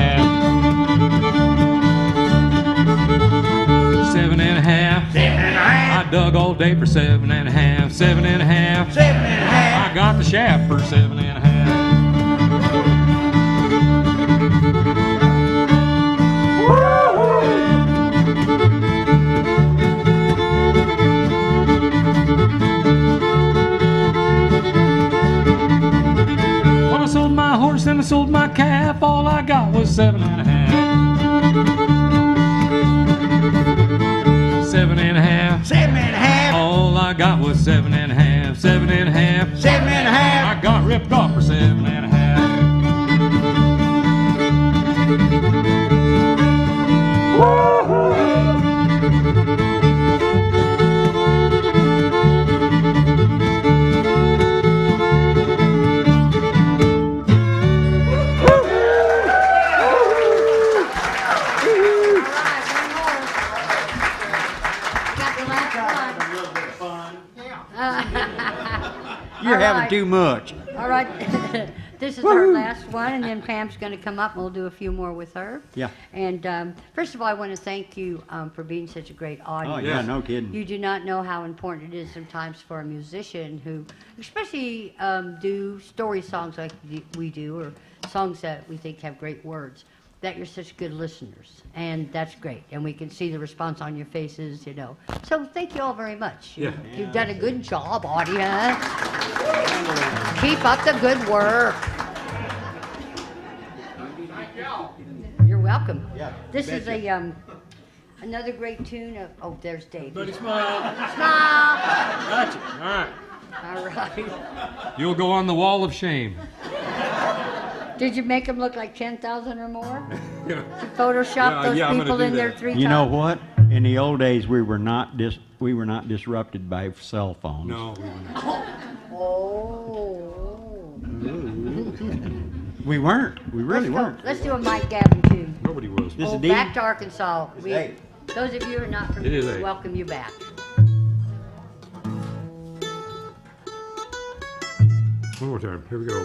7.5. 7.5. I dug all day for 7.5. 7.5. 7.5. I got the shaft for 7.5. When I sold my horse and I sold my calf, all I got was 7.5. 7.5. 7.5. All I got was 7.5. 7.5. 7.5. I got ripped off for 7.5. You're having too much. All right. This is our last one, and then Pam's going to come up, and we'll do a few more with her. Yeah. And first of all, I want to thank you for being such a great audience. Oh, yeah, no kidding. You do not know how important it is sometimes for a musician who, especially do story songs like we do, or songs that we think have great words, that you're such good listeners. And that's great. And we can see the response on your faces, you know. So thank you all very much. Yeah. You've done a good job, audience. Keep up the good work. You're welcome. Yeah, This is betcha. another great tune of, oh, there's Dave. Buddy, smile. Smile. Gotcha. All right. All right. You'll go on the wall of shame. Did you make them look like 10,000 or more? Yeah. You photoshopped those I'm gonna people do in there that. 3 times? You know what? In the old days, we were not disrupted by cell phones. No, we were not. Oh. We weren't. We really Let's go. weren't. Let's do a Mike Gavin tune. Nobody was. This is Oh, D? back to Arkansas. This We, is A. those of you who are not It familiar, is we A. welcome you back. One more time. Here we go.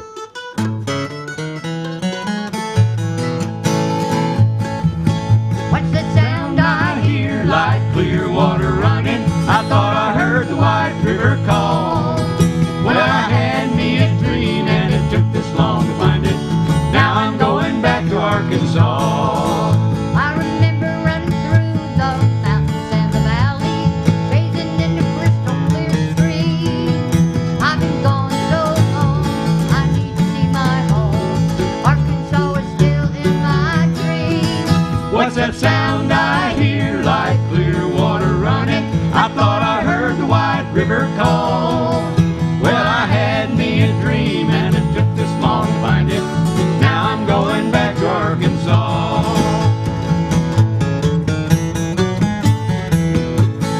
What's the sound I hear like Clear water running, I thought I heard the White River call. Well, I had me a dream and it took this long to find it. Now I'm going back to Arkansas. I remember running through the mountains and the valleys, bathing in the crystal clear stream. I've been gone so long, I need to see my home. Arkansas is still in my dream. What's that sound I hear like clear water running? I thought I heard the White River call. Well, I had me a dream and it took this long to find it. Now I'm going back to Arkansas.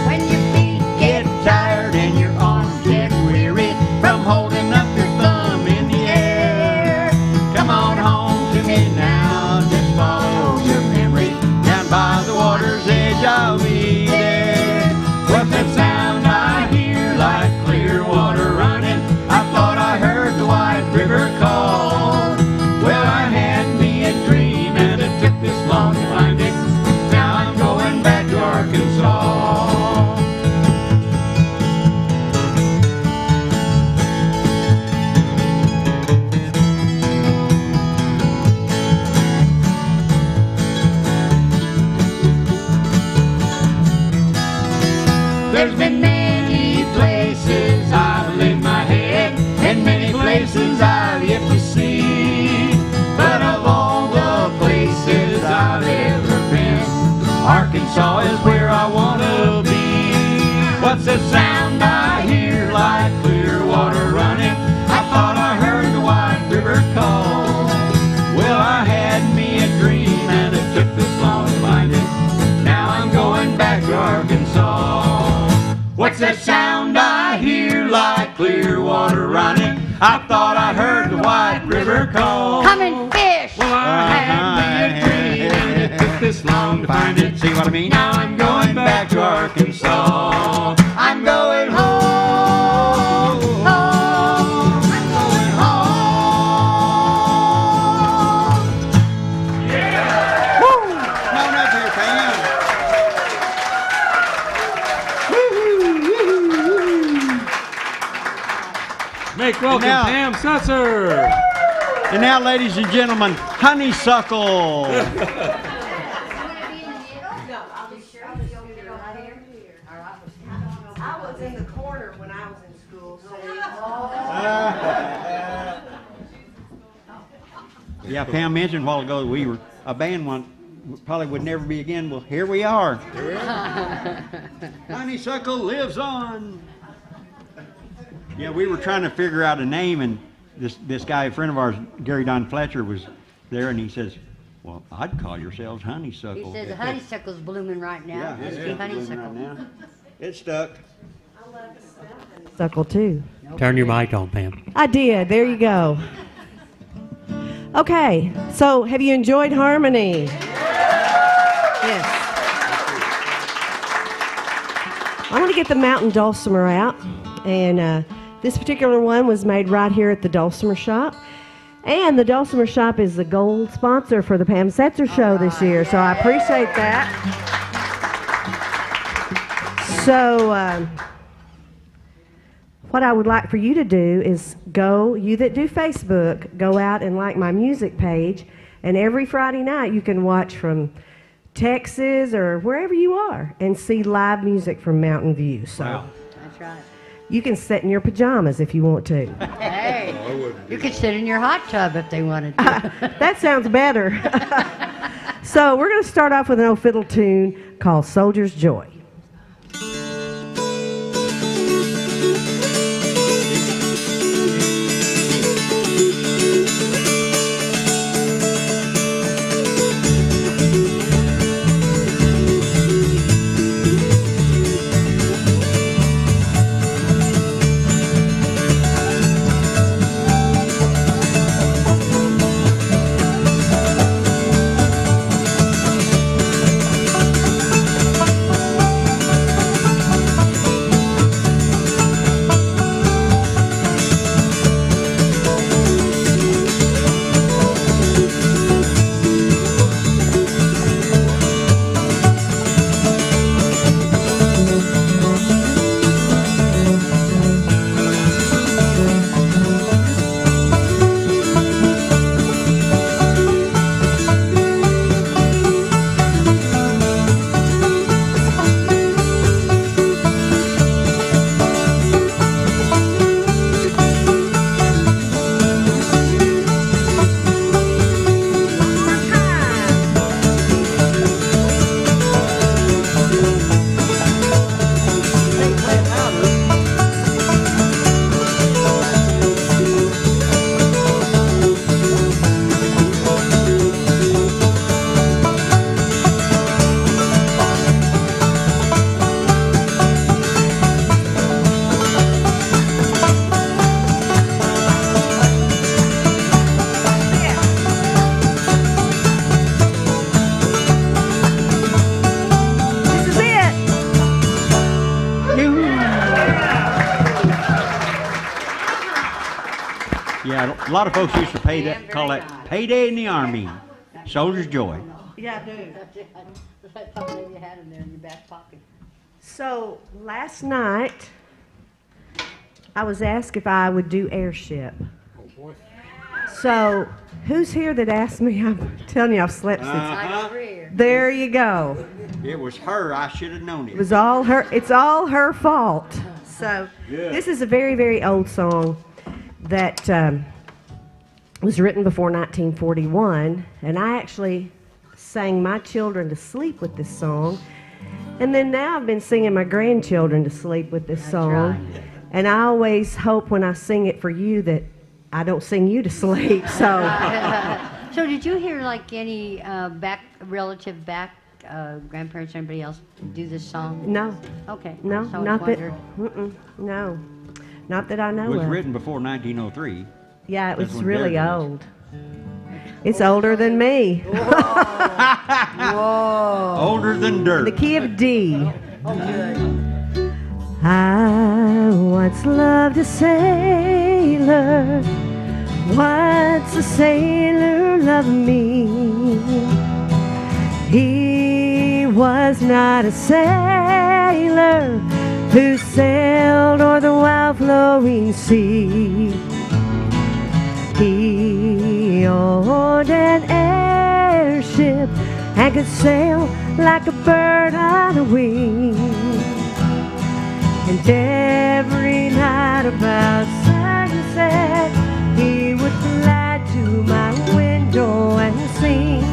When your feet Get tired and your arms get weary from holding up your thumb in the air. Come on home to me now, just follow your memory. Down by the water's edge I'll be there. What's that sound I hear like clear water running? I thought I heard the White River call. Well, I had me a dream and it took this long to find it. Now I'm going back to Arkansas. There's been many places I've laid my head, and many places I've yet to see. But of all the places I've ever been, Arkansas is where I want to be. What's the sound I hear like clear water running? I thought I heard the White River river call. Well, I had me a dream and it took this long to find it. Now I'm going back to Arkansas. What's that sound I hear like clear water running? I thought I heard the White River call. Come and fish! Well, I had me a dream and it took this long to find it. See what I mean? Now I'm going back to Arkansas. I'm going home. Home. I'm going home. Yeah! Woo! Come on up here, Pam. Make welcome Now- Pam Setzer. And now, ladies and gentlemen, Honeysuckle. I was in the corner when I was in school. Yeah, Pam mentioned a while ago that we were a band one probably would never be again. Well, here we are. Honeysuckle lives on. Yeah, we were trying to figure out a name, and this guy, a friend of ours, Gary Don Fletcher, was there, and he says, "Well, I'd call yourselves Honeysuckle." He says the honeysuckle's blooming right now. Yeah, Must it's be blooming honeysuckle. right now. It stuck. Suckle too. Turn your mic on, Pam. I did. There you go. Okay, so have you enjoyed Harmony? Yes. I want to get the mountain dulcimer out, and this particular one was made right here at the Dulcimer Shop. And the Dulcimer Shop is the gold sponsor for the Pam Setzer Show this year, so I appreciate that. So, what I would like for you to do is go, you that do Facebook, go out and like my music page, and every Friday night you can watch from Texas or wherever you are and see live music from Mountain View. So Wow. That's right. you can sit in your pajamas if you want to. Hey, you could sit in your hot tub if they wanted to. That sounds better. So we're going to start off with an old fiddle tune called Soldier's Joy. Yeah, a lot of folks used to call that payday in the Army. Soldier's Joy. Yeah, I do. I thought maybe you had them there in your back pocket. So last night, I was asked if I would do airship. Oh boy. So who's here that asked me? I'm telling you, I've slept since. Right over here. There you go. It was her. I should have known it. It was all her. It's all her fault. So Good. this is a very, very old song that was written before 1941, and I actually sang my children to sleep with this song. And then now I've been singing my grandchildren to sleep with this song. right. And I always hope when I sing it for you that I don't sing you to sleep, so. So did you hear like any grandparents or anybody else do this song? No. Okay. No, So I not that. wondered. No, not that I know It was of. written before 1903. Yeah, it That's was when really Bear was. old. It's older than me. Whoa. Older than dirt. The key of D. Oh, good. I once loved a sailor. Once a sailor loved me. He was not a sailor who sailed o'er the wild flowing sea. He owned an airship and could sail like a bird on a wing. And every night about sunset, he would fly to my window and sing,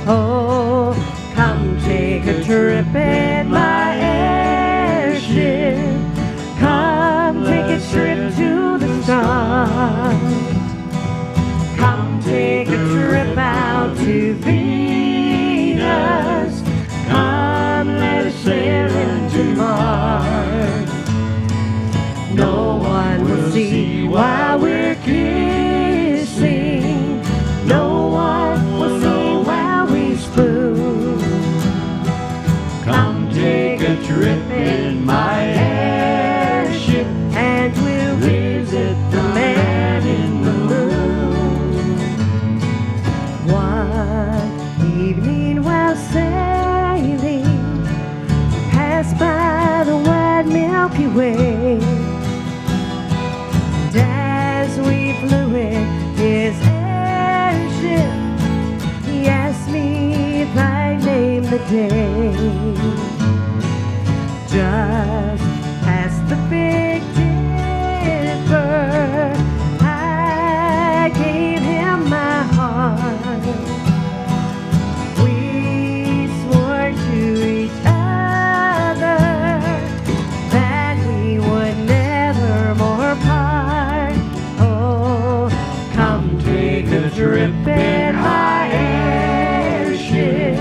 oh, come take a trip in my airship. Come take a trip to the stars. Come take a trip out to Venus. Come let us sail into Mars. No one will see while we're kissing. No one will see while we spoon. Come take a trip in my airship, and we'll visit the man in the moon. One evening while sailing, passed by the wide Milky Way. And as we flew in his airship, he asked me if I named the day. Just past the Big Dipper, I gave him my heart. We swore to each other that we would never more part. Oh, come take a trip in my airship.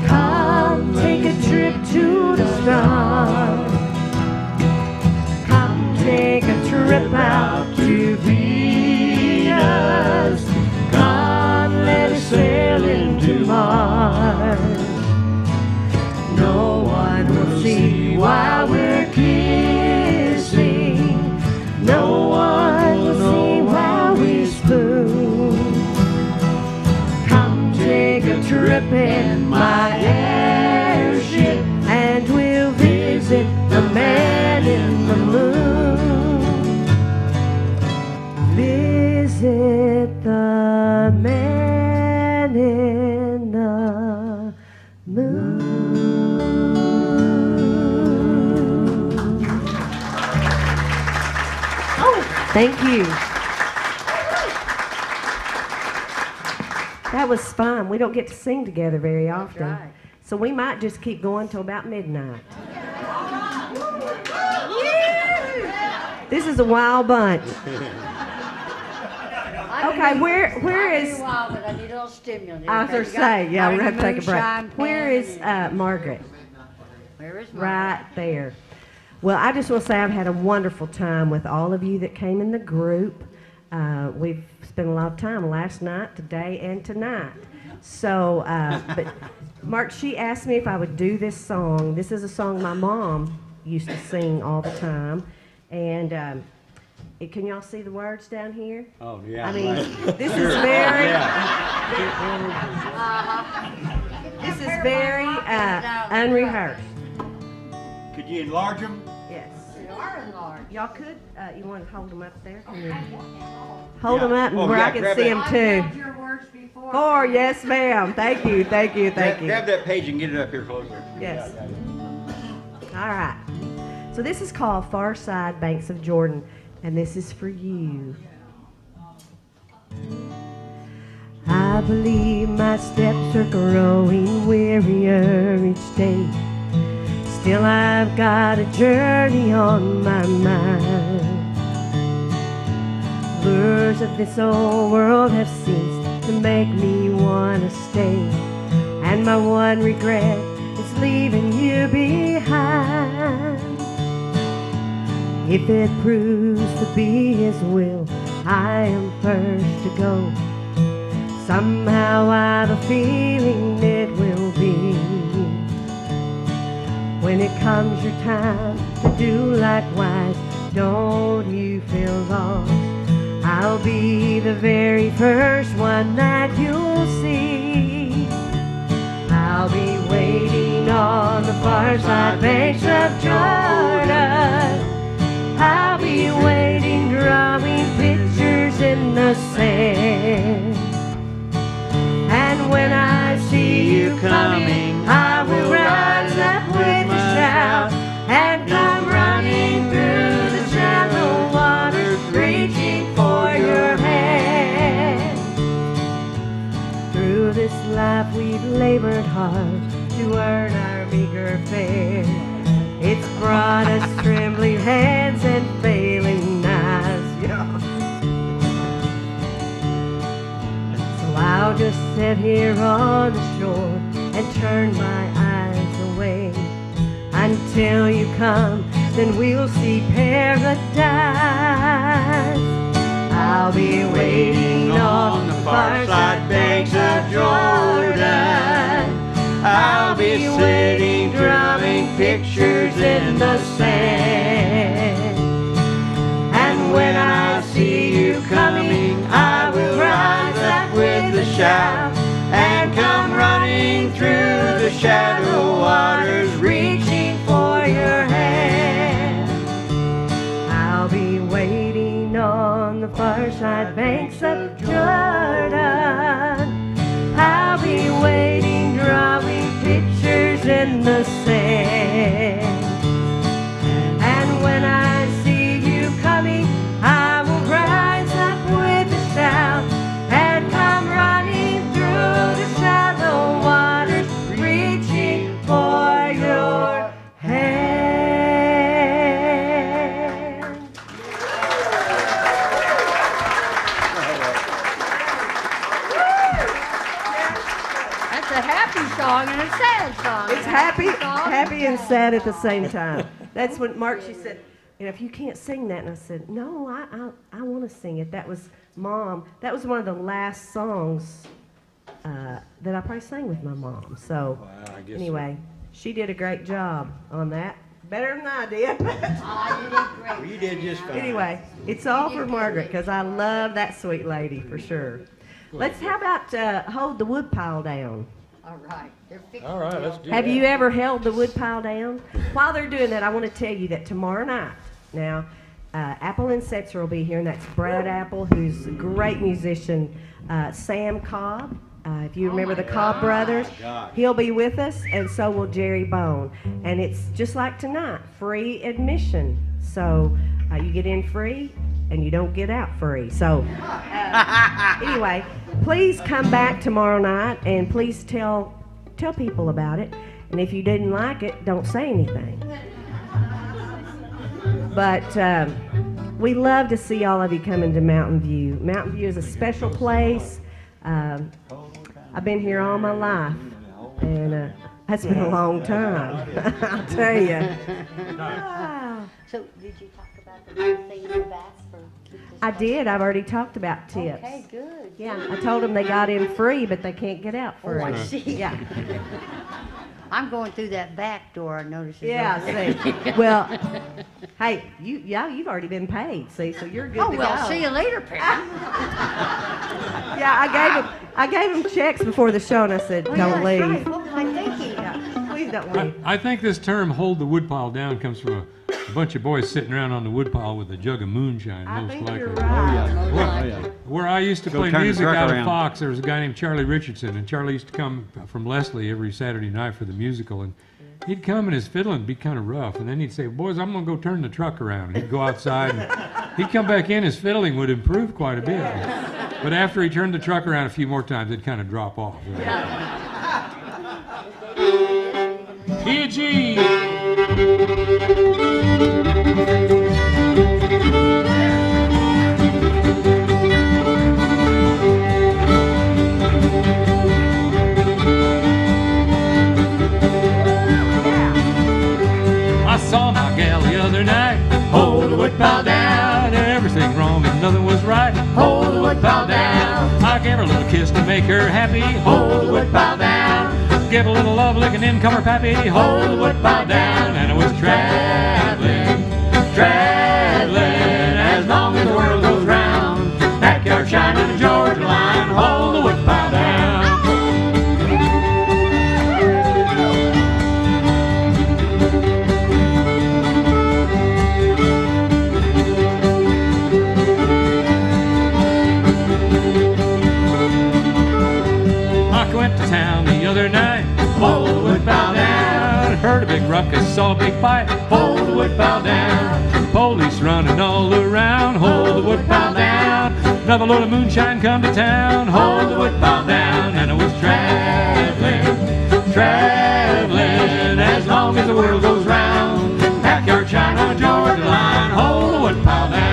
Come take a trip to the stars. Come take a trip out to Venus. Come let us sail into Mars. No one will see while we're kissing. No one will see while we spoon. Come take a trip in my airship, and we'll visit the man in the moon. Visit the man in the moon. Oh, thank you. That was fun. We don't get to sing together very often. right. So we might just keep going till about midnight. This is a wild bunch. Okay, where is... Wild, but I need a little stimulant. I was going to say, yeah, we're going to have to take a break. Where is Margaret? Where is Margaret? Right there. Well, I just want to say I've had a wonderful time with all of you that came in the group. We've spent a lot of time last night, today, and tonight. So, but Mark, she asked me if I would do this song. This is a song my mom used to sing all the time. And can y'all see the words down here? Oh, yeah. I mean, right. this Sure. is very... Uh-huh. This is very unrehearsed. Could you enlarge them? Yes. They are enlarged. Y'all could, you want to hold them up there? Hold them up and Oh, where yeah, I can grab see it. them I've too. had your words before. Oh, yes, ma'am. Thank you, thank you, thank you. Grab that page and get it up here closer. Yes. Yeah, yeah. All right. So this is called Far Side Banks of Jordan, and this is for you. I believe my steps are growing wearier each day. Still I've got a journey on my mind. lures of this old world have ceased to make me want to stay. And my one regret is leaving you behind. If it proves to be His will, I am first to go. Somehow I've a feeling it will be. When it comes your time to do likewise, don't you feel lost. I'll be the very first one that you'll see. I'll be waiting on the far side banks of Jordan. I'll be waiting, drawing pictures in the sand. And when I see you coming, I will rise up with a shout and come running through the shallow waters, reaching for your hand. Through this life we've labored hard to earn our meager fare. It's brought us trembling hands and failing eyes. So I'll just sit here on the shore and turn my eyes away until you come, then we'll see paradise. I'll be waiting on the far side banks of Jordan. I'll be sitting, drawing pictures in the sand. And when I see you coming, I will rise up with a shout and come running through the shallow waters, reaching for your hand. I'll be waiting on the far side banks of Jordan. I'll be waiting, drawing pictures in the sand. And when I see you coming, I will rise up with a shout and come running through the shallow waters, reaching for your hand. That's a happy song and a sad song. It's happy and sad at the same time. That's what Mark, she said, if you can't sing that. And I said, no, I want to sing it. That was Mom. That was one of the last songs that I probably sang with my mom. So anyway, she did a great job on that. Better than I did. You did great. Well, you did just fine. Anyway, it's all for Margaret because I love that sweet lady for sure. How about hold the wood pile down? All right. All right, let's do Have you ever held the wood pile down? While they're doing that, I want to tell you that tomorrow night, now, Apple and Setzer will be here, and that's Brad Apple, who's a great musician, Sam Cobb. If you remember the Cobb brothers, he'll be with us, and so will Jerry Bone. And it's just like tonight, free admission. So you get in free, and you don't get out free. So anyway, please come back tomorrow night, and please tell people about it. And if you didn't like it, don't say anything. But we love to see all of you coming to Mountain View. Mountain View is a special place. I've been here all my life, and that's been a long time, I'll tell you. So did you talk about the thing you've asked for? I did. I've already talked about tips. Okay, good. Yeah, I told them they got in free, but they can't get out free. Oh, I see. Yeah. I'm going through that back door, I noticed. Yeah, see. Well, hey, you've already been paid, see, so you're good to go. Oh, well, see you later, Pam. Yeah, I gave him checks before the show, and I said, don't leave. Right. What was I thinking? Yeah, please don't leave. I think this term "hold the woodpile down" comes from a bunch of boys sitting around on the woodpile with a jug of moonshine. I Most think likely. you're right. Where I used to Go play turn the music truck out around. of Fox, there was a guy named Charlie Richardson, and Charlie used to come from Leslie every Saturday night for the musical, and he'd come and his fiddling would be kind of rough, and then he'd say, "Boys, I'm gonna go turn the truck around." And he'd go outside, and he'd come back in, his fiddling would improve quite a bit. But after he turned the truck around a few more times, it'd kind of drop off. PG! a little kiss to make her happy. Hold the woodpile down. Give a little love licking in, come her pappy. Hold the woodpile down. And I was traveling, traveling, as long as the world goes round. Backyard shining the Georgia line. Hold the woodpile down. Went to town the other night. Hold the woodpile down. Heard a big ruckus, saw a big fight. Hold the woodpile down. Police running all around. Hold the woodpile down. Another load of moonshine come to town. Hold the woodpile down. And I was traveling, traveling, as long as the world goes round. Backyard shine on the Georgia line. Hold the woodpile down.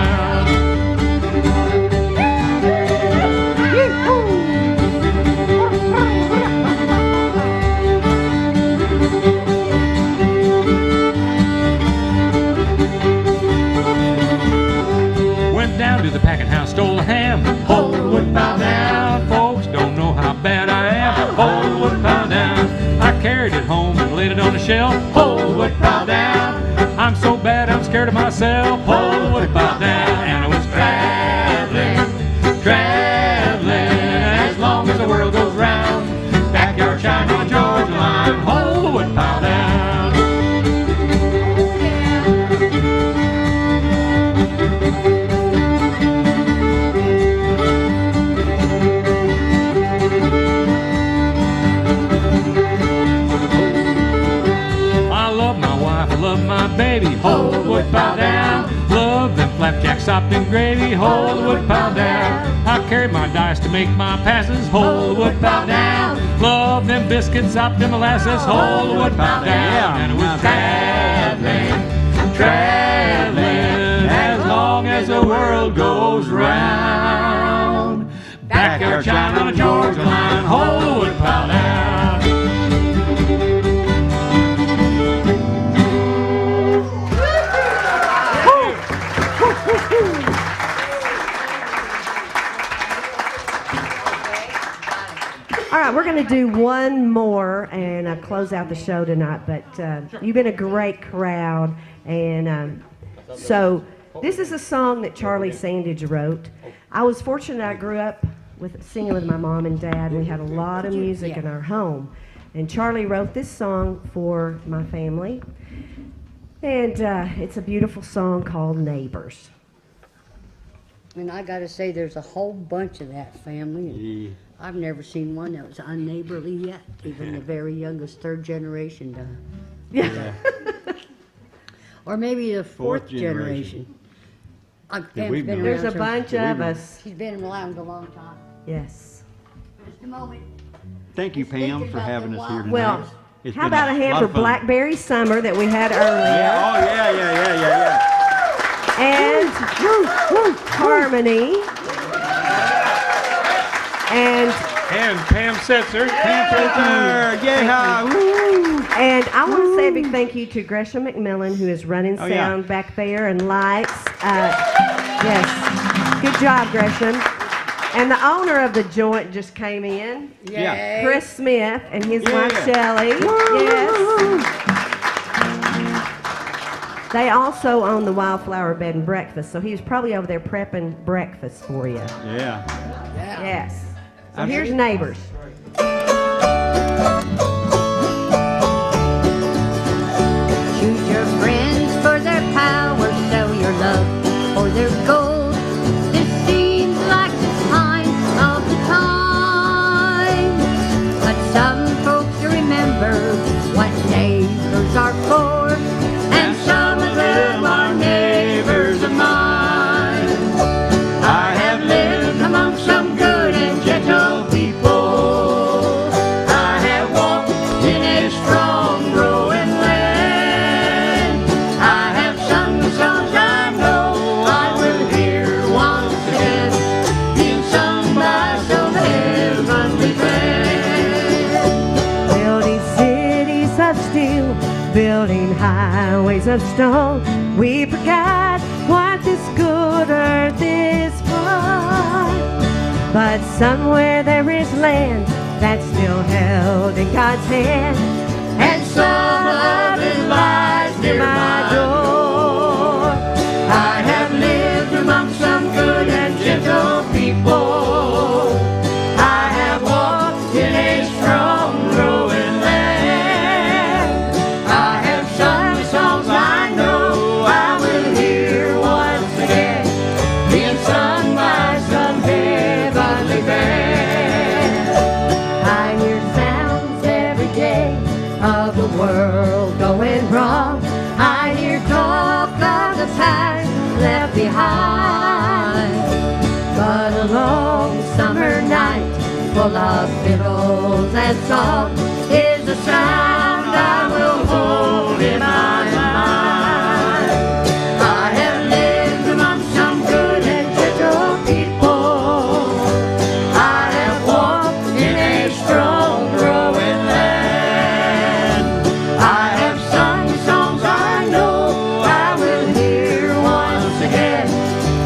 Down to the packing house, stole a ham. Hold the woodpile down. Folks don't know how bad I am. Hold the woodpile down. I carried it home and laid it on the shelf. Hold the woodpile down. I'm so bad I'm scared of myself. Hold the woodpile down. And I was traveling, traveling, as long as the world goes round. Backyard shine on the Georgia line. Hold the woodpile down. Love my baby, hold the woodpile down. Love them flapjacks sopped in gravy, hold the woodpile down. I carry my dice to make my passes, hold the woodpile down. Love them biscuits sopped in molasses, hold the woodpile down. And it was traveling, traveling, as long as the world goes round. Backyard shine on the Georgia line, hold the woodpile down. All right, we're going to do one more and close out the show tonight, but you've been a great crowd, and so this is a song that Charlie Sandage wrote. I was fortunate I grew up singing with my mom and dad. We had a lot of music in our home, and Charlie wrote this song for my family, and it's a beautiful song called Neighbors. And I got to say, there's a whole bunch of that family. And I've never seen one that was unneighborly yet. Even the very youngest third generation done. Yeah. Or maybe the fourth generation. There's a bunch of us. She's been around a long time. Yes. Just a moment. Thank you, Pam, for having us here tonight. Well, how about a hand for Blackberry Summer that we had earlier? Yeah. And Harmony. And Pam Setzer. Yeah. And I want to say a big thank you to Gresham McMillan, who is running sound back there and lights. Yes. Good job, Gresham. And the owner of the joint just came in. Yay. Chris Smith and his wife Shelley. Yes. They also own the Wildflower Bed and Breakfast, so he was probably over there prepping breakfast for you. Yeah. Yes. So here's Neighbors. Choose your friends for their power, sell your love for their gold. This seems like the sign of the time, but some folks remember what neighbors are for, and some of them are neighbors of mine. I have lived among some good and gentle people. I have walked in a strong growing land. I have sung the songs I know I will hear once again, being sung by some heavenly band. Building cities of steel, building highways of stone, we forgot what this good earth is for. But somewhere there is land that's still held in God's hand, and some of it lies near my door. I have lived among some good and gentle people. I have walked in a strong growing land. I have sung the songs I know I will hear once again, being sung by some heavenly band. I hear sounds every day of the world going wrong. I hear talk of the past left behind. But a long summer night full of fiddles and song is the sound I will hold in my mind. I have lived among some good and gentle people. I have walked in a strong growing land. I have sung the songs I know I will hear once again,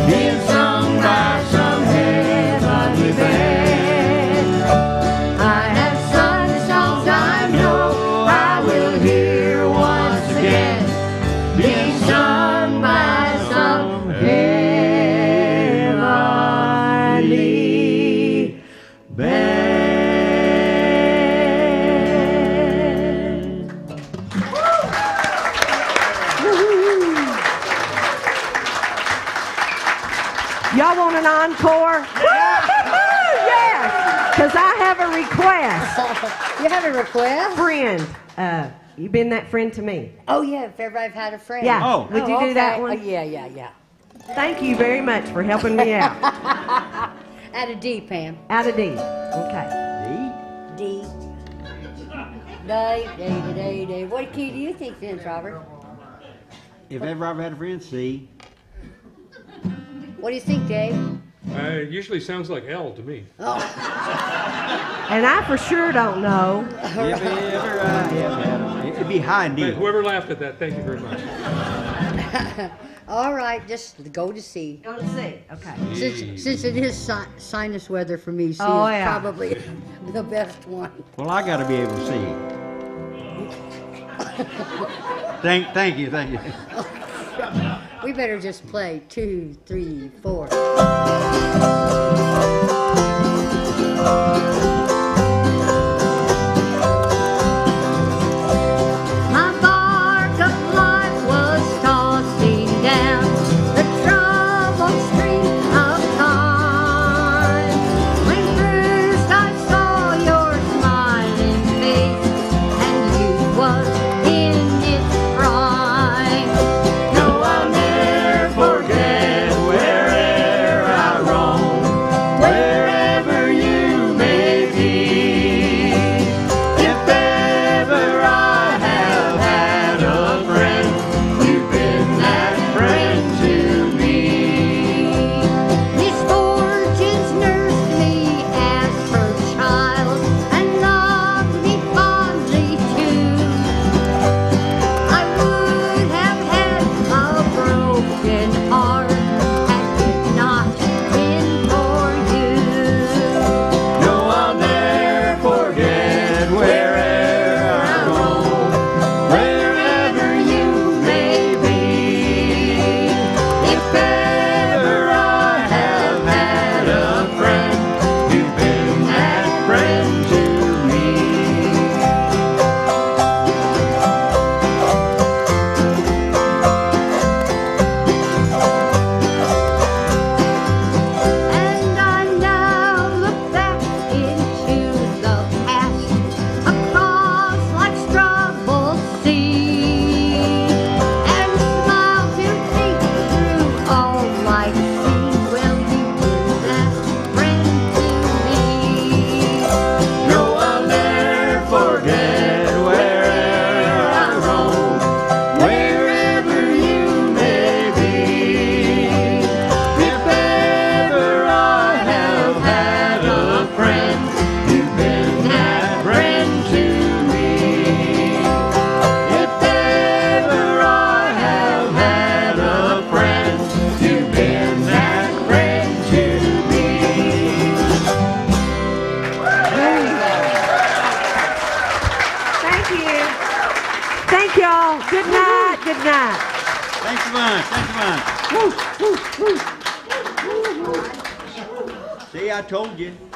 being sung by some heavenly band. I have sung the songs I know I will hear once again, being sung by some heavenly band. Y'all want an encore? Yes, because I have a request. You have a request? Friend, you been that friend to me. Oh, yeah, if ever I've had a friend. Yeah. Oh. Would you do that one? Yeah. Thank you very much for helping me out. Out of D, Pam. Out of D. Okay. D. Day. What key do you think, Vince, Robert? If ever I've had a friend, C. What do you think, Dave? It usually sounds like L to me. Oh. And I for sure don't know. If ever I have had a friend, it'd be high D. Hey, whoever laughed at that, thank you very much. All right, just go to C. Go to C, okay. Since it is sinus weather for me, C is probably the best one. Well, I got to be able to see. Thank you. We better just play 2, 3, 4. My bark of life was tossing down the troubled stream of time. When first I saw your smiling face and you was in its prime. No, I'll never forget where'er I roam. y'all. Good night. Good night. Thanks a bunch. Thanks a bunch. See, I told you.